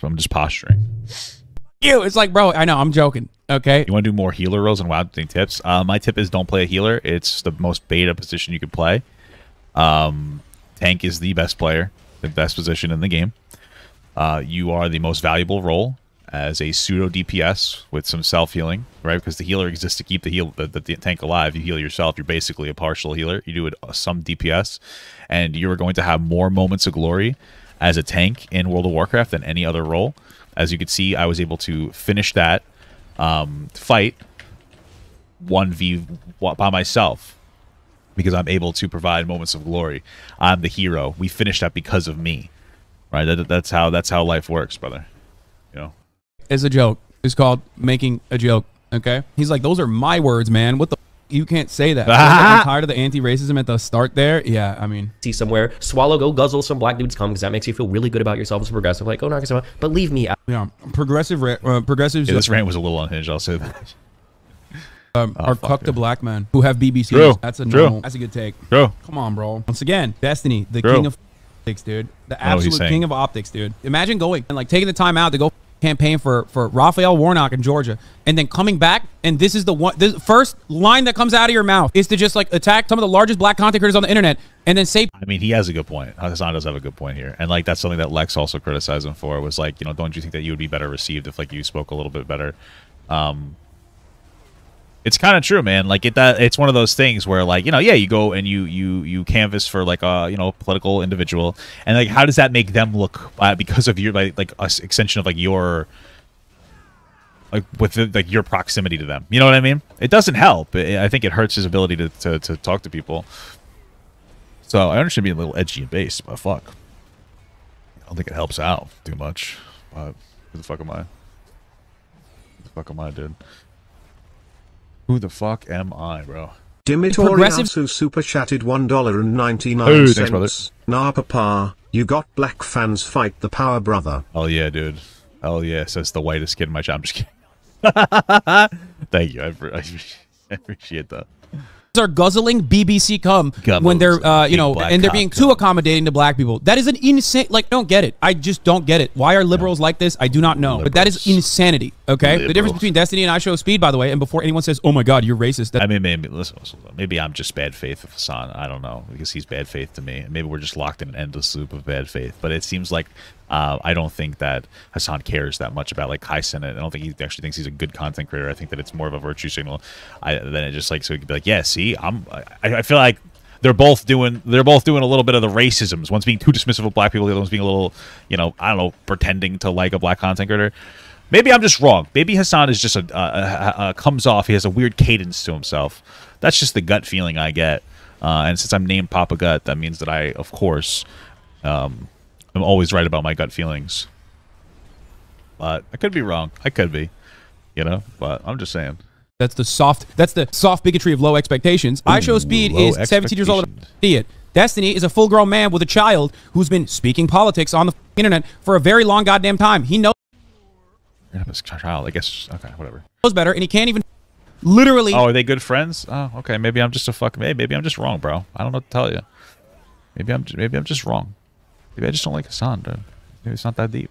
I'm just posturing. It's like, bro, I know, I'm joking. Okay. You want to do more healer roles and wild thing tips? My tip is don't play a healer. It's the most beta position you could play. Tank is the best player, the best position in the game. You are the most valuable role as a pseudo DPS with some self-healing, right? Because the healer exists to keep the tank alive. You heal yourself. You're basically a partial healer. You do it some DPS, and you are going to have more moments of glory as a tank in World of Warcraft than any other role. As you can see, I was able to finish that fight 1v by myself because I'm able to provide moments of glory. I'm the hero. We finished that because of me. right? That's how life works, brother. You know, it's a joke. It's called making a joke. Okay, he's like, those are my words, man. What the? You can't say that. I'm tired of the anti-racism at the start there. Yeah, I mean, see somewhere, swallow, go guzzle some black dudes cum because that makes you feel really good about yourself as a progressive. Like, go knock yourself out, but leave me out. Yeah, progressives. Yeah, this rant was a little unhinged. I'll say that. Are cucked to black men who have BBCs. True. That's a True. normal. That's a good take. True. Come on, bro. Once again, Destiny, the True. king of optics, dude. The absolute king of optics, dude. Imagine going and like taking the time out to go campaign for Raphael Warnock in Georgia, and then coming back, and this is the first line that comes out of your mouth is to just like attack some of the largest black content creators on the internet, and then say, I mean, he has a good point. Hasan does have a good point here, and like that's something that Lex also criticized him for. Was like, you know, don't you think that you would be better received if like you spoke a little bit better? It's kind of true, man. Like it's one of those things where, like, you know, yeah, you go and you canvass for like a, you know, political individual, and like how does that make them look because of your like extension of like your like with like your proximity to them? You know what I mean? It doesn't help. I think it hurts his ability to talk to people. So I understand being a little edgy and based, but fuck, I don't think it helps out too much. But who the fuck am I? Who the fuck am I, dude? Who the fuck am I, bro? Dimitoriasu super chatted $1.99. Thanks, brother. Nah, papa, you got black fans, fight the power, brother. Oh yeah, dude. Oh yeah, says the whitest kid in my job. I'm just kidding. Thank you. I appreciate that. Are guzzling BBC cum when they're you know, and they're being too accommodating to black people. That is an insane, like, I don't get it. I just don't get it. Why are liberals like this? I do not know. But that is insanity. Okay, the difference between Destiny and I Show Speed, by the way, and before anyone says, oh my god, you're racist, I mean, maybe listen, maybe I'm just bad faith with Hasan. I don't know, because he's bad faith to me. Maybe we're just locked in an endless loop of bad faith. But it seems like I don't think that Hasan cares that much about like Kai Cenat. I don't think he actually thinks he's a good content creator. I think that it's more of a virtue signal. Then it just like, so he could be like, yeah, see, I feel like they're both doing a little bit of the racisms. One's being too dismissive of black people, the other one's being a little, you know, I don't know, pretending to like a black content creator. Maybe I'm just wrong. Maybe Hasan is just comes off. He has a weird cadence to himself. That's just the gut feeling I get. And since I'm named Papa Gut, that means that I, of course, I'm always right about my gut feelings. But I could be wrong. I could be, you know. But I'm just saying. That's the soft bigotry of low expectations. I Show Speed is 17 years old, an idiot. Destiny is a full-grown man with a child who's been speaking politics on the internet for a very long goddamn time. He knows. Child, I guess. Okay, whatever. Knows better, and he can't even literally. Oh, are they good friends? Oh, okay. Maybe I'm just a fucking. Maybe I'm just wrong, bro. I don't know what to tell you. Maybe I'm just wrong. Maybe I just don't like Hasan, dude. Maybe it's not that deep.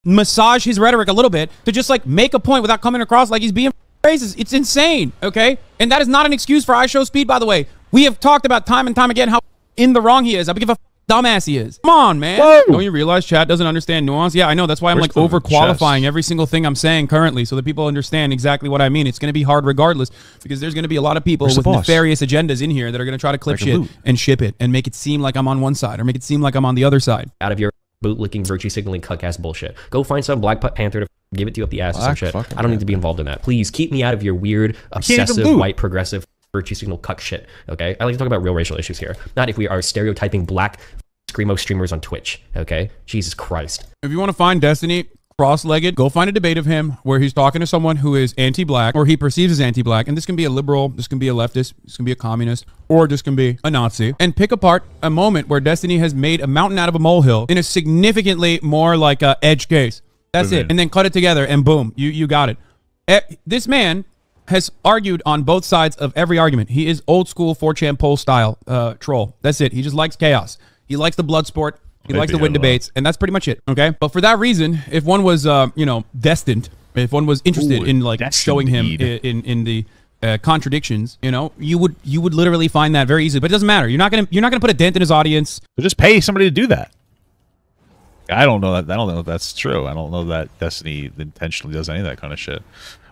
Massage his rhetoric a little bit to just like make a point without coming across like he's being racist. It's insane, okay? And that is not an excuse for I Show Speed, by the way. We have talked about time and time again how in the wrong he is. I give a dumbass he is. Come on, man. Whoa. Don't you realize chat doesn't understand nuance? Yeah, I know. That's why I'm like overqualifying every single thing I'm saying currently so that people understand exactly what I mean. It's going to be hard regardless because there's going to be a lot of people with nefarious agendas in here that are going to try to clip shit and ship it and make it seem like I'm on one side or make it seem like I'm on the other side. Out of your bootlicking, virtue signaling, cuck-ass bullshit. Go find some Black Panther to give it to you up the ass or some shit. I don't need to be involved in that. Please keep me out of your weird, obsessive, white, progressive, virtue signal cuck shit, okay? I like to talk about real racial issues here. Not if we are stereotyping black screamo streamers on Twitch, okay? Jesus Christ. If you want to find Destiny cross-legged, go find a debate of him where he's talking to someone who is anti-black or he perceives as anti-black, and this can be a liberal, this can be a leftist, this can be a communist, or this can be a Nazi, and pick apart a moment where Destiny has made a mountain out of a molehill in a significantly more like a edge case. That's it. And then cut it together and boom, you got it. This man has argued on both sides of every argument. He is old school 4chan poll style troll. That's it. He just likes chaos. He likes the blood sport. He likes to win debates, and that's pretty much it, okay? But for that reason, if one was, you know, destined, if one was interested in, like, showing him in the contradictions, you know, you would literally find that very easily. But it doesn't matter. You're not gonna put a dent in his audience. So just pay somebody to do that. I don't know that. I don't know if that's true. I don't know that Destiny intentionally does any of that kind of shit,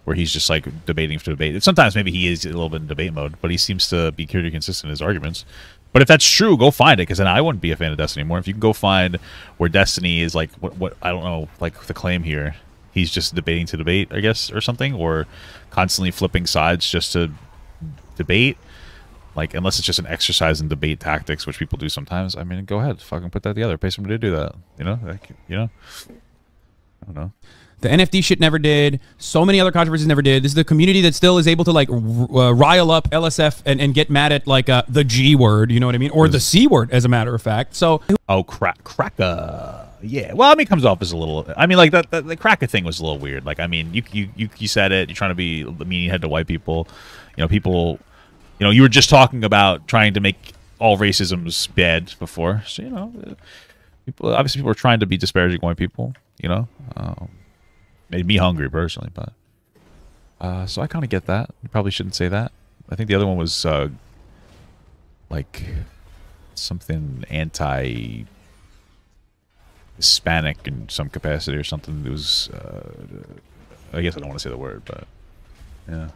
where he's just like debating for debate. Sometimes maybe he is a little bit in debate mode, but he seems to be pretty consistent in his arguments. But if that's true, go find it, because then I wouldn't be a fan of Destiny anymore. If you can go find where Destiny is like, what I don't know, like the claim here, he's just debating to debate, I guess, or something, or constantly flipping sides just to debate. Like, unless it's just an exercise in debate tactics, which people do sometimes. I mean, go ahead, fucking put that together. Pay somebody to do that. You know, like, you know. I don't know. The NFT shit never did. So many other controversies never did. This is the community that still is able to like rile up LSF and get mad at like the G word, you know what I mean? Or the C word, as a matter of fact. So cracker. Yeah. Well, I mean, it comes off as a little. I mean, like the cracker thing was a little weird. Like, I mean, you said it. You're trying to be the meaning head to white people. You know, people. You know, you were just talking about trying to make all racism's bad before. So, you know, people are trying to be disparaging white people. You know. Made me hungry personally, but so I kind of get that. You probably shouldn't say that. I think the other one was like something anti-Hispanic in some capacity or something. It was I guess I don't want to say the word, but yeah.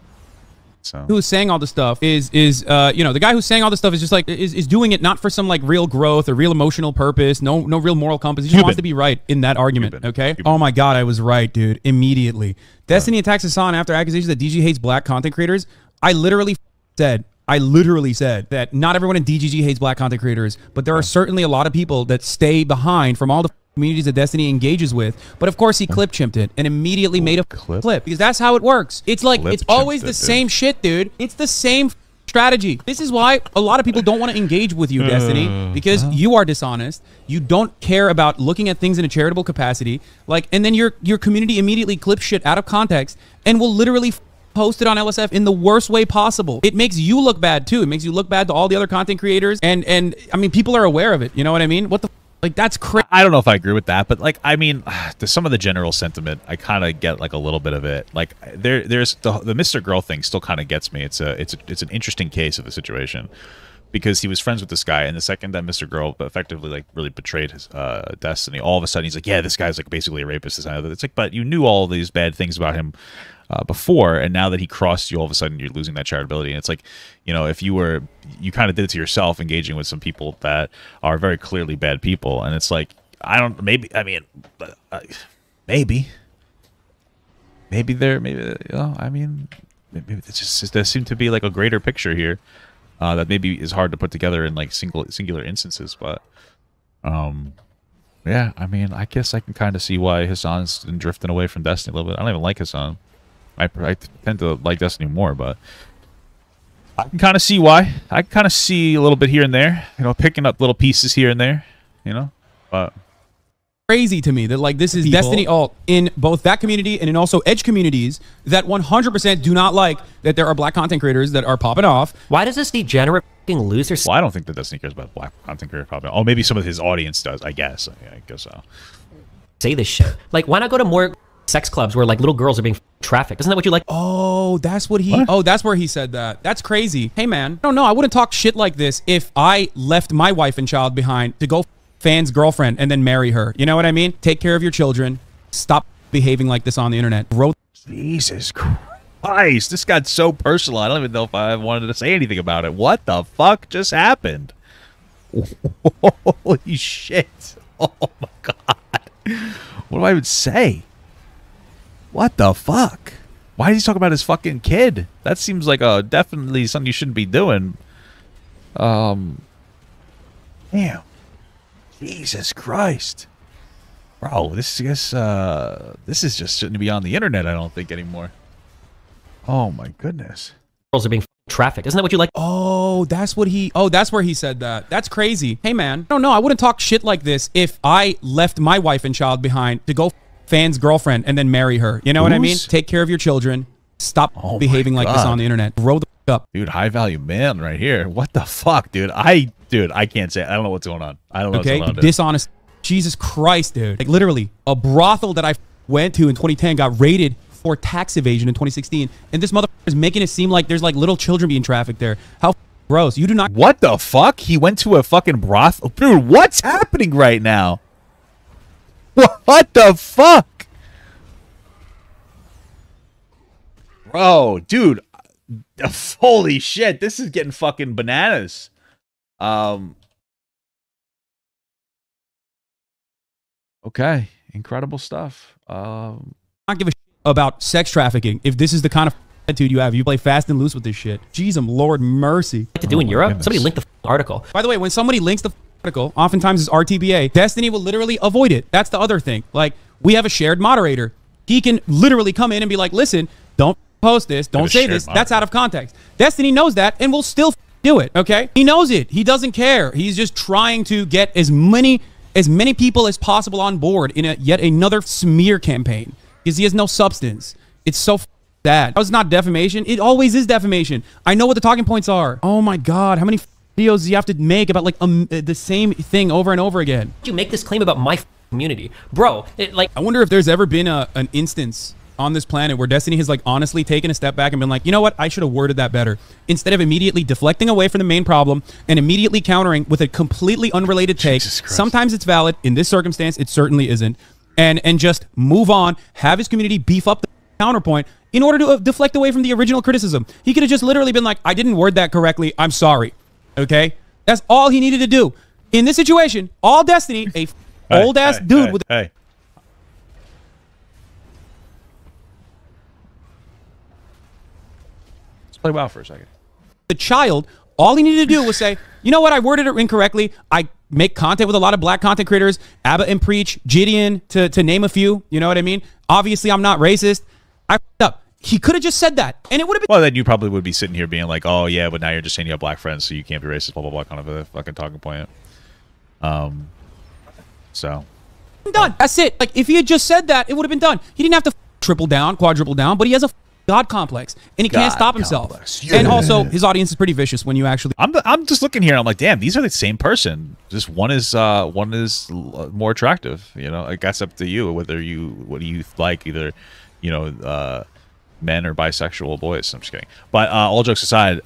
So who's saying all this stuff is you know, the guy who's saying all this stuff is just like is doing it not for some like real growth or real emotional purpose, no real moral compass. He just wants to be right in that argument. Okay. Oh my god, I was right, dude. Immediately, Destiny attacks Hassan after accusations that DG hates black content creators. I literally said that not everyone in DGG hates black content creators, but there are certainly a lot of people that stay behind from all the communities that Destiny engages with. But of course he clip chimped it and immediately made a clip because that's how it works. It's like it's always the same shit, dude. It's the same strategy. This is why a lot of people don't want to engage with you, Destiny, because you are dishonest. You don't care about looking at things in a charitable capacity. Like, and then your community immediately clips shit out of context and will literally post it on LSF in the worst way possible. It makes you look bad too. It makes you look bad to all the other content creators. And I mean, people are aware of it. You know what I mean? What the like, that's crazy. I don't know if I agree with that, but like, I mean, to some of the general sentiment, I kind of get like a little bit of it. Like, there's the Mr. Girl thing still kind of gets me. It's an interesting case of the situation because he was friends with this guy, and the second that Mr. Girl effectively like really betrayed his Destiny, all of a sudden he's like, yeah, this guy's like basically a rapist. It's like, but you knew all these bad things about him before, and now that he crossed you, all of a sudden you're losing that charitability. And it's like, you know, if you kind of did it to yourself, engaging with some people that are very clearly bad people, and it's like, maybe it's just there seemed to be like a greater picture here that maybe is hard to put together in like singular instances, but yeah, I mean, I guess I can kind of see why Hassan's been drifting away from Destiny a little bit. I don't even like Hassan. I tend to like Destiny more, but I can kind of see why. I can kind of see a little bit here and there, you know, picking up little pieces here and there, you know. But crazy to me that like this is Destiny alt in both that community and in also edge communities that 100% do not like that there are black content creators that are popping off. Why does this degenerate fucking loser? Well, I don't think that Destiny cares about black content creator popping. Oh, maybe some of his audience does. I guess. I guess so. Say this shit. Like, why not go to more sex clubs where like little girls are being trafficked? Isn't that what you like? Oh, that's what he. What? Oh, that's where he said that. That's crazy. Hey, man. I don't know. I wouldn't talk shit like this if I left my wife and child behind to go Fan's girlfriend and then marry her. You know what I mean? Take care of your children. Stop behaving like this on the internet. Jesus Christ, this got so personal. I don't even know if I wanted to say anything about it. What the fuck just happened? Holy shit! Oh my god! What do I even say? What the fuck? Why is he talking about his fucking kid? That seems like definitely something you shouldn't be doing. Damn. Jesus Christ. Bro, this is just shouldn't be on the internet, I don't think, anymore. Oh my goodness. Girls are being trafficked. Isn't that what you like? Oh, that's what he. Oh, that's where he said that. That's crazy. Hey, man. I don't know. I wouldn't talk shit like this if I left my wife and child behind to go Fan's girlfriend and then marry her. You know what I mean? Take care of your children. Stop behaving like this on the internet. Grow the f up. Dude, high value man right here. What the fuck, dude? I can't say. I don't know what's going on. I don't know what's going on, dude. Dishonest. Jesus Christ, dude. Like literally, a brothel that I went to in 2010 got raided for tax evasion in 2016, and this motherfucker is making it seem like there's like little children being trafficked there. How gross. You do not. What the fuck? He went to a fucking brothel? Dude, what's happening right now? What the fuck? Bro, dude. Holy shit. This is getting fucking bananas. Okay. Incredible stuff. Not give a shit about sex trafficking if this is the kind of attitude you have. You play fast and loose with this shit. Jeez, Lord mercy. To do in Europe? Goodness. Somebody linked the article. By the way, when somebody links the article, oftentimes it's RTBA. Destiny will literally avoid it. That's the other thing. Like, we have a shared moderator. He can literally come in and be like, listen, don't post this. Don't say this. That's out of context. Destiny knows that and will still do it, okay? He knows it. He doesn't care. He's just trying to get as many people as possible on board in yet another smear campaign because he has no substance. It's so sad. It's not defamation. It always is defamation. I know what the talking points are. Oh my God. How many videos do you have to make about like the same thing over and over again? You make this claim about my community, bro. I wonder if there's ever been an instance on this planet where Destiny has like honestly taken a step back and been like, you know what, I should have worded that better, instead of immediately deflecting away from the main problem and immediately countering with a completely unrelated take. Sometimes it's valid. In this circumstance, it certainly isn't. And just move on, have his community beef up the counterpoint in order to deflect away from the original criticism. He could have just literally been like, I didn't word that correctly. I'm sorry. Okay? That's all he needed to do. In this situation, all Destiny, old ass dude with Let's play WoW for a second. The child, all he needed to do was say, you know what, I worded it incorrectly. I make content with a lot of black content creators, Abba and Preach, Gideon, to name a few. You know what I mean? Obviously, I'm not racist. I f***ed up. He could have just said that, and it would have been. Well, then you probably would be sitting here being like, "Oh yeah, but now you're just saying you have black friends, so you can't be racist." Blah blah blah, kind of a fucking talking point. So done. That's it. Like if he had just said that, it would have been done. He didn't have to triple down, quadruple down, but he has a God complex, and he can't stop himself. Yeah. And also, his audience is pretty vicious when you actually. I'm just looking here. And I'm like, damn, these are the same person. Just one is more attractive. You know, I guess up to you what do you like, either, you know, men or bisexual boys. I'm just kidding. But all jokes aside,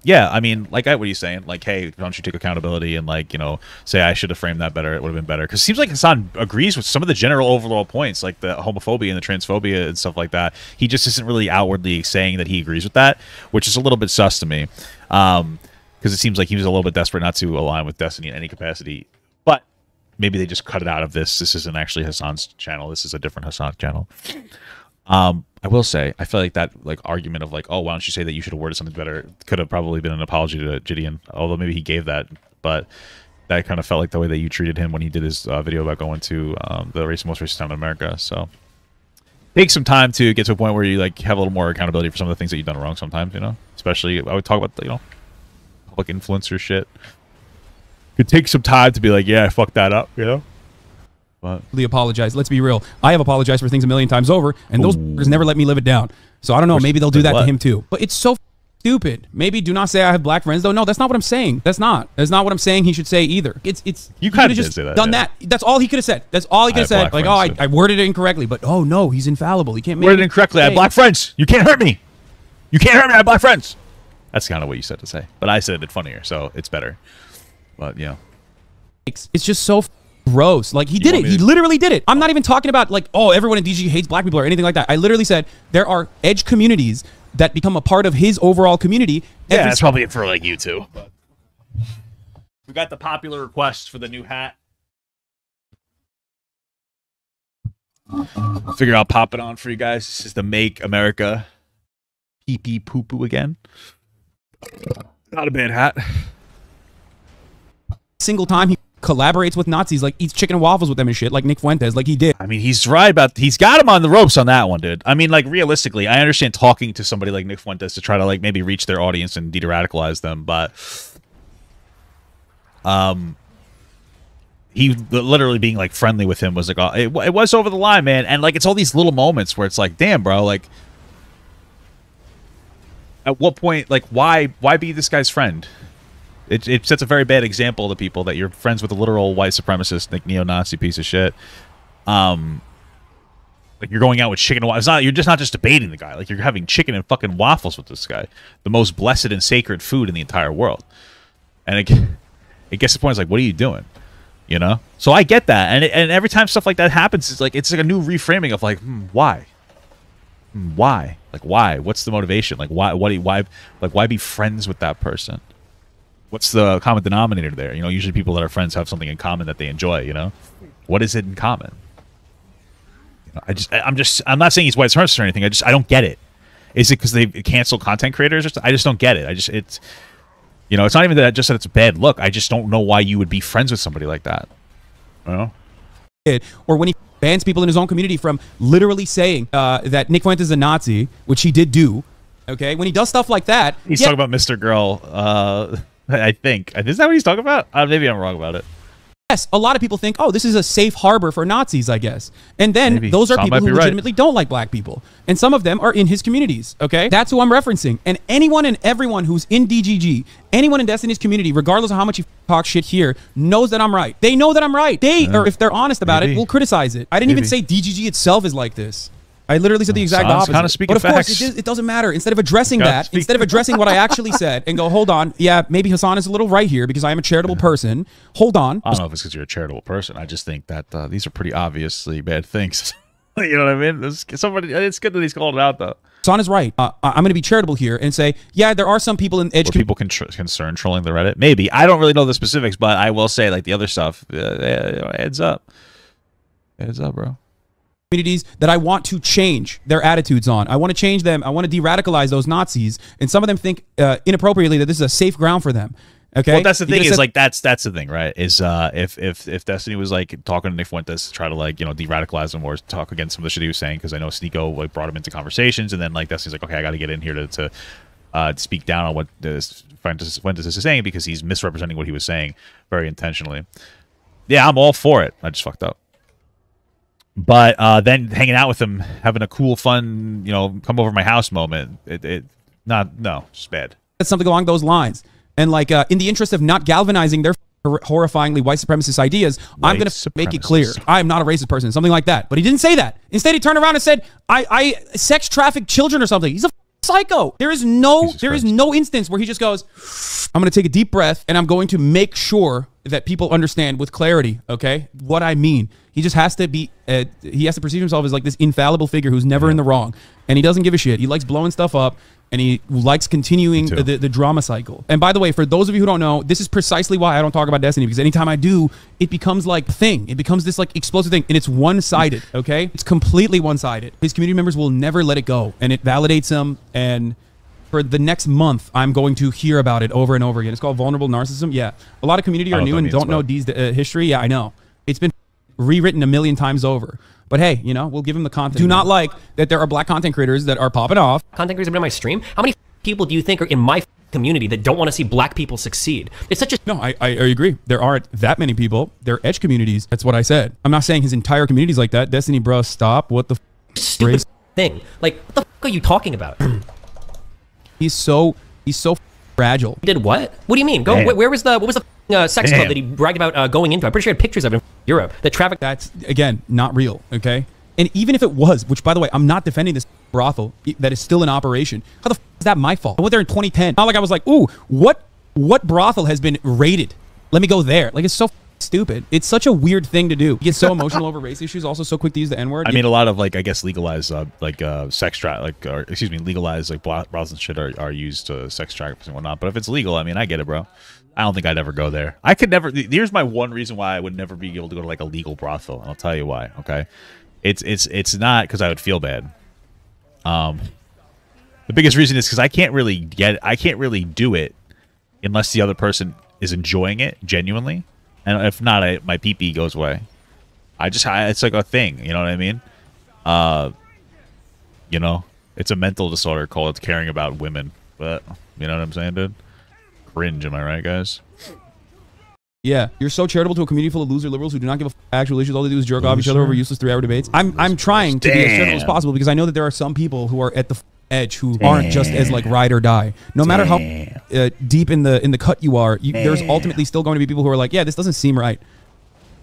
yeah, I mean, like, what are you saying? Like, hey, don't you take accountability and, like, you know, say I should have framed that better. It would have been better. Because it seems like Hasan agrees with some of the general overall points, like the homophobia and the transphobia and stuff like that. He just isn't really outwardly saying that he agrees with that, which is a little bit sus to me. Because it seems like he was a little bit desperate not to align with Destiny in any capacity. But maybe they just cut it out of this. This isn't actually Hasan's channel. This is a different Hasan channel. I will say, I feel like that argument of like, oh, why don't you say that you should have worded something better, could have probably been an apology to Gideon, although maybe he gave that, but that kind of felt like the way that you treated him when he did his video about going to the most racist town in America. So take some time to get to a point where you like have a little more accountability for some of the things that you've done wrong sometimes, you know, especially I would talk about the, you know, public influencer shit. Could take some time to be like, yeah, I fucked that up, you know. Apologize. Let's be real. I have apologized for things a million times over, and those never let me live it down. So I don't know. Maybe they'll do that to him too. But it's so stupid. Maybe do not say I have black friends though. No, that's not what I'm saying. That's not what I'm saying. He should say either. You kind of just say that, done that. That's all he could have said. That's all he could have said. Like, oh, I worded it incorrectly, but oh no, he's infallible. He can't make worded it incorrectly. I have black friends. You can't hurt me. You can't hurt me. I have black friends. That's kind of what you said to say, but I said it funnier, so it's better. But yeah, it's just so gross. Like he did it. He literally did it. I'm not even talking about like, oh, everyone in DG hates black people or anything like that. I literally said there are edge communities that become a part of his overall community. Yeah, that's probably it for like you too. But we got the popular request for the new hat. I'll figure I'll pop it on for you guys. This is the Make America Pee Pee Poo Poo again. Not a bad hat. Single time he collaborates with Nazis, like eats chicken and waffles with them and shit, like Nick Fuentes, like he did. I mean, he's right about, he's got him on the ropes on that one, dude. I mean, like, realistically, I understand talking to somebody like Nick Fuentes to try to, like, maybe reach their audience and de-radicalize them, but he literally being, like, friendly with him was, like, it was over the line, man. And, like, it's all these little moments where it's like, damn, bro, like, at what point, like, why be this guy's friend? It sets a very bad example to people that you're friends with a literal white supremacist, like neo-Nazi piece of shit. Like you're going out with chicken and waffles. You're just not just debating the guy. Like you're having chicken and fucking waffles with this guy, the most blessed and sacred food in the entire world. And it gets to the point. It's like, what are you doing? You know. So I get that, and every time stuff like that happens, it's like a new reframing of like, why? Why? Like why? What's the motivation? Like why? Why be friends with that person? What's the common denominator there? You know, usually people that are friends have something in common that they enjoy, you know? What is it in common? You know, I'm not saying he's white supremacist or anything. I don't get it. Is it because they cancel content creators? I just don't get it. It's you know, it's not even that just that it's a bad look. I just don't know why you would be friends with somebody like that. You know? Or when he bans people in his own community from literally saying that Nick Fuentes is a Nazi, which he did do. Okay, when he does stuff like that, he's talking about Mr. Girl. I think is that what he's talking about? Maybe I'm wrong about it. Yes, a lot of people think, oh, this is a safe harbor for Nazis, I guess. And then Maybe. those are Tom people who might be legitimately don't like black people. And some of them are in his communities, okay? That's who I'm referencing. And anyone and everyone who's in DGG, anyone in Destiny's community, regardless of how much you talk shit here, knows that I'm right. They know that I'm right. Or if they're honest about it, will criticize it. I didn't even say DGG itself is like this. I literally said the exact opposite. Kind of speaking but of facts. course, it doesn't matter. Instead of addressing that, instead of addressing what I actually said and go, hold on, yeah, maybe Hassan is a little right here because I am a charitable person. Hold on. I don't know if it's because you're a charitable person. I just think that these are pretty obviously bad things. You know what I mean? It's good that he's called it out, though. Hassan is right. I'm going to be charitable here and say, yeah, there are some people in edge. Were people concerned trolling the Reddit? Maybe. I don't really know the specifics, but I will say, like, the other stuff, heads up. Heads up, bro. Communities that I want to change their attitudes on. I want to change them. I want to de-radicalize those Nazis. And some of them think inappropriately that this is a safe ground for them. Okay. Well, that's the thing is like that's the thing, right? Is if Destiny was like talking to Nick Fuentes to try to like, you know, de-radicalize him or talk against some of the shit he was saying, because I know Sneeko like brought him into conversations, and then like Destiny's like, okay, I got to get in here to speak down on what Fuentes is saying because he's misrepresenting what he was saying very intentionally. Yeah, I'm all for it. I just fucked up. But then hanging out with him, having a cool, fun, you know, come over my house moment. Just bad. It's something along those lines. And like in the interest of not galvanizing their horrifyingly white supremacist ideas, I'm going to make it clear I am not a racist person, something like that. But he didn't say that. Instead, he turned around and said, I sex traffic children or something. He's a psycho. There is no instance where he just goes, I'm going to take a deep breath and I'm going to make sure that people understand with clarity, okay, what I mean. He just has to be, he has to perceive himself as like this infallible figure who's never in the wrong. And he doesn't give a shit. He likes blowing stuff up and he likes continuing the drama cycle. And by the way, for those of you who don't know, this is precisely why I don't talk about Destiny, because anytime I do, it becomes like a thing. It becomes this like explosive thing, and it's one-sided, okay? It's completely one-sided. His community members will never let it go, and it validates him. And for the next month, I'm going to hear about it over and over again. It's called vulnerable narcissism. Yeah, a lot of community are new and don't know D's history. Yeah, I know. It's been rewritten a million times over. But hey, you know, we'll give him the content. Do not like that there are black content creators that are popping off. Content creators have been on my stream. How many people do you think are in my community that don't want to see black people succeed? It's such a... No, I agree. There aren't that many people. They're edge communities. That's what I said. I'm not saying his entire community's like that. Destiny, bro, stop. What the stupid thing? Like, what the fuck are you talking about? He's so fragile. He did what? What do you mean? What was the sex club that he bragged about going into? I'm pretty sure he had pictures of him in Europe. The traffic. That's, again, not real, okay? And even if it was, which, by the way, I'm not defending this brothel that is still in operation. How the f is that my fault? I went there in 2010. Not like I was like, ooh, what brothel has been raided? Let me go there. Like, it's so stupid. It's such a weird thing to do. You get so emotional over race issues, also so quick to use the N-word. I mean, a lot of, like, I guess legalized, legalized, like, brothels and shit are used to sex trafficking and whatnot. But if it's legal, I mean, I get it, bro. I don't think I'd ever go there. I could never. Here's my one reason why I would never be able to go to, like, a legal brothel. And I'll tell you why, okay? It's not because I would feel bad. The biggest reason is because I can't really do it unless the other person is enjoying it genuinely, and if not, my pee-pee goes away. It's like a thing, you know what I mean? You know, it's a mental disorder called caring about women, but you know what I'm saying, dude? Cringe, am I right, guys? Yeah, you're so charitable to a community full of loser liberals who do not give a actual issues. All they do is jerk off each other over useless 3-hour debates. I'm trying to be as charitable as possible because I know that there are some people who are at the edge who aren't just as like ride or die. No matter how deep in the cut you are, there's ultimately still going to be people who are like, yeah, this doesn't seem right.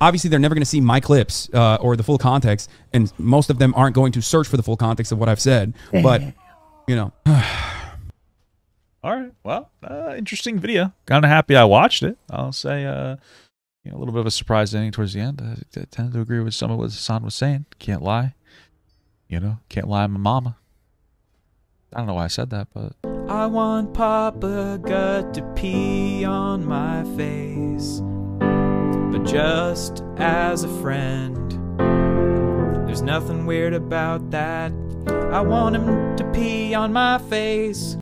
Obviously, they're never going to see my clips or the full context, and most of them aren't going to search for the full context of what I've said. But you know. All right. Well, interesting video. Kind of happy I watched it. I'll say, a little bit of a surprise ending towards the end. I tend to agree with some of what Hassan was saying. Can't lie. Can't lie, my mama. I don't know why I said that, but... I want Papa Gut to pee on my face, but just as a friend. There's nothing weird about that. I want him to pee on my face.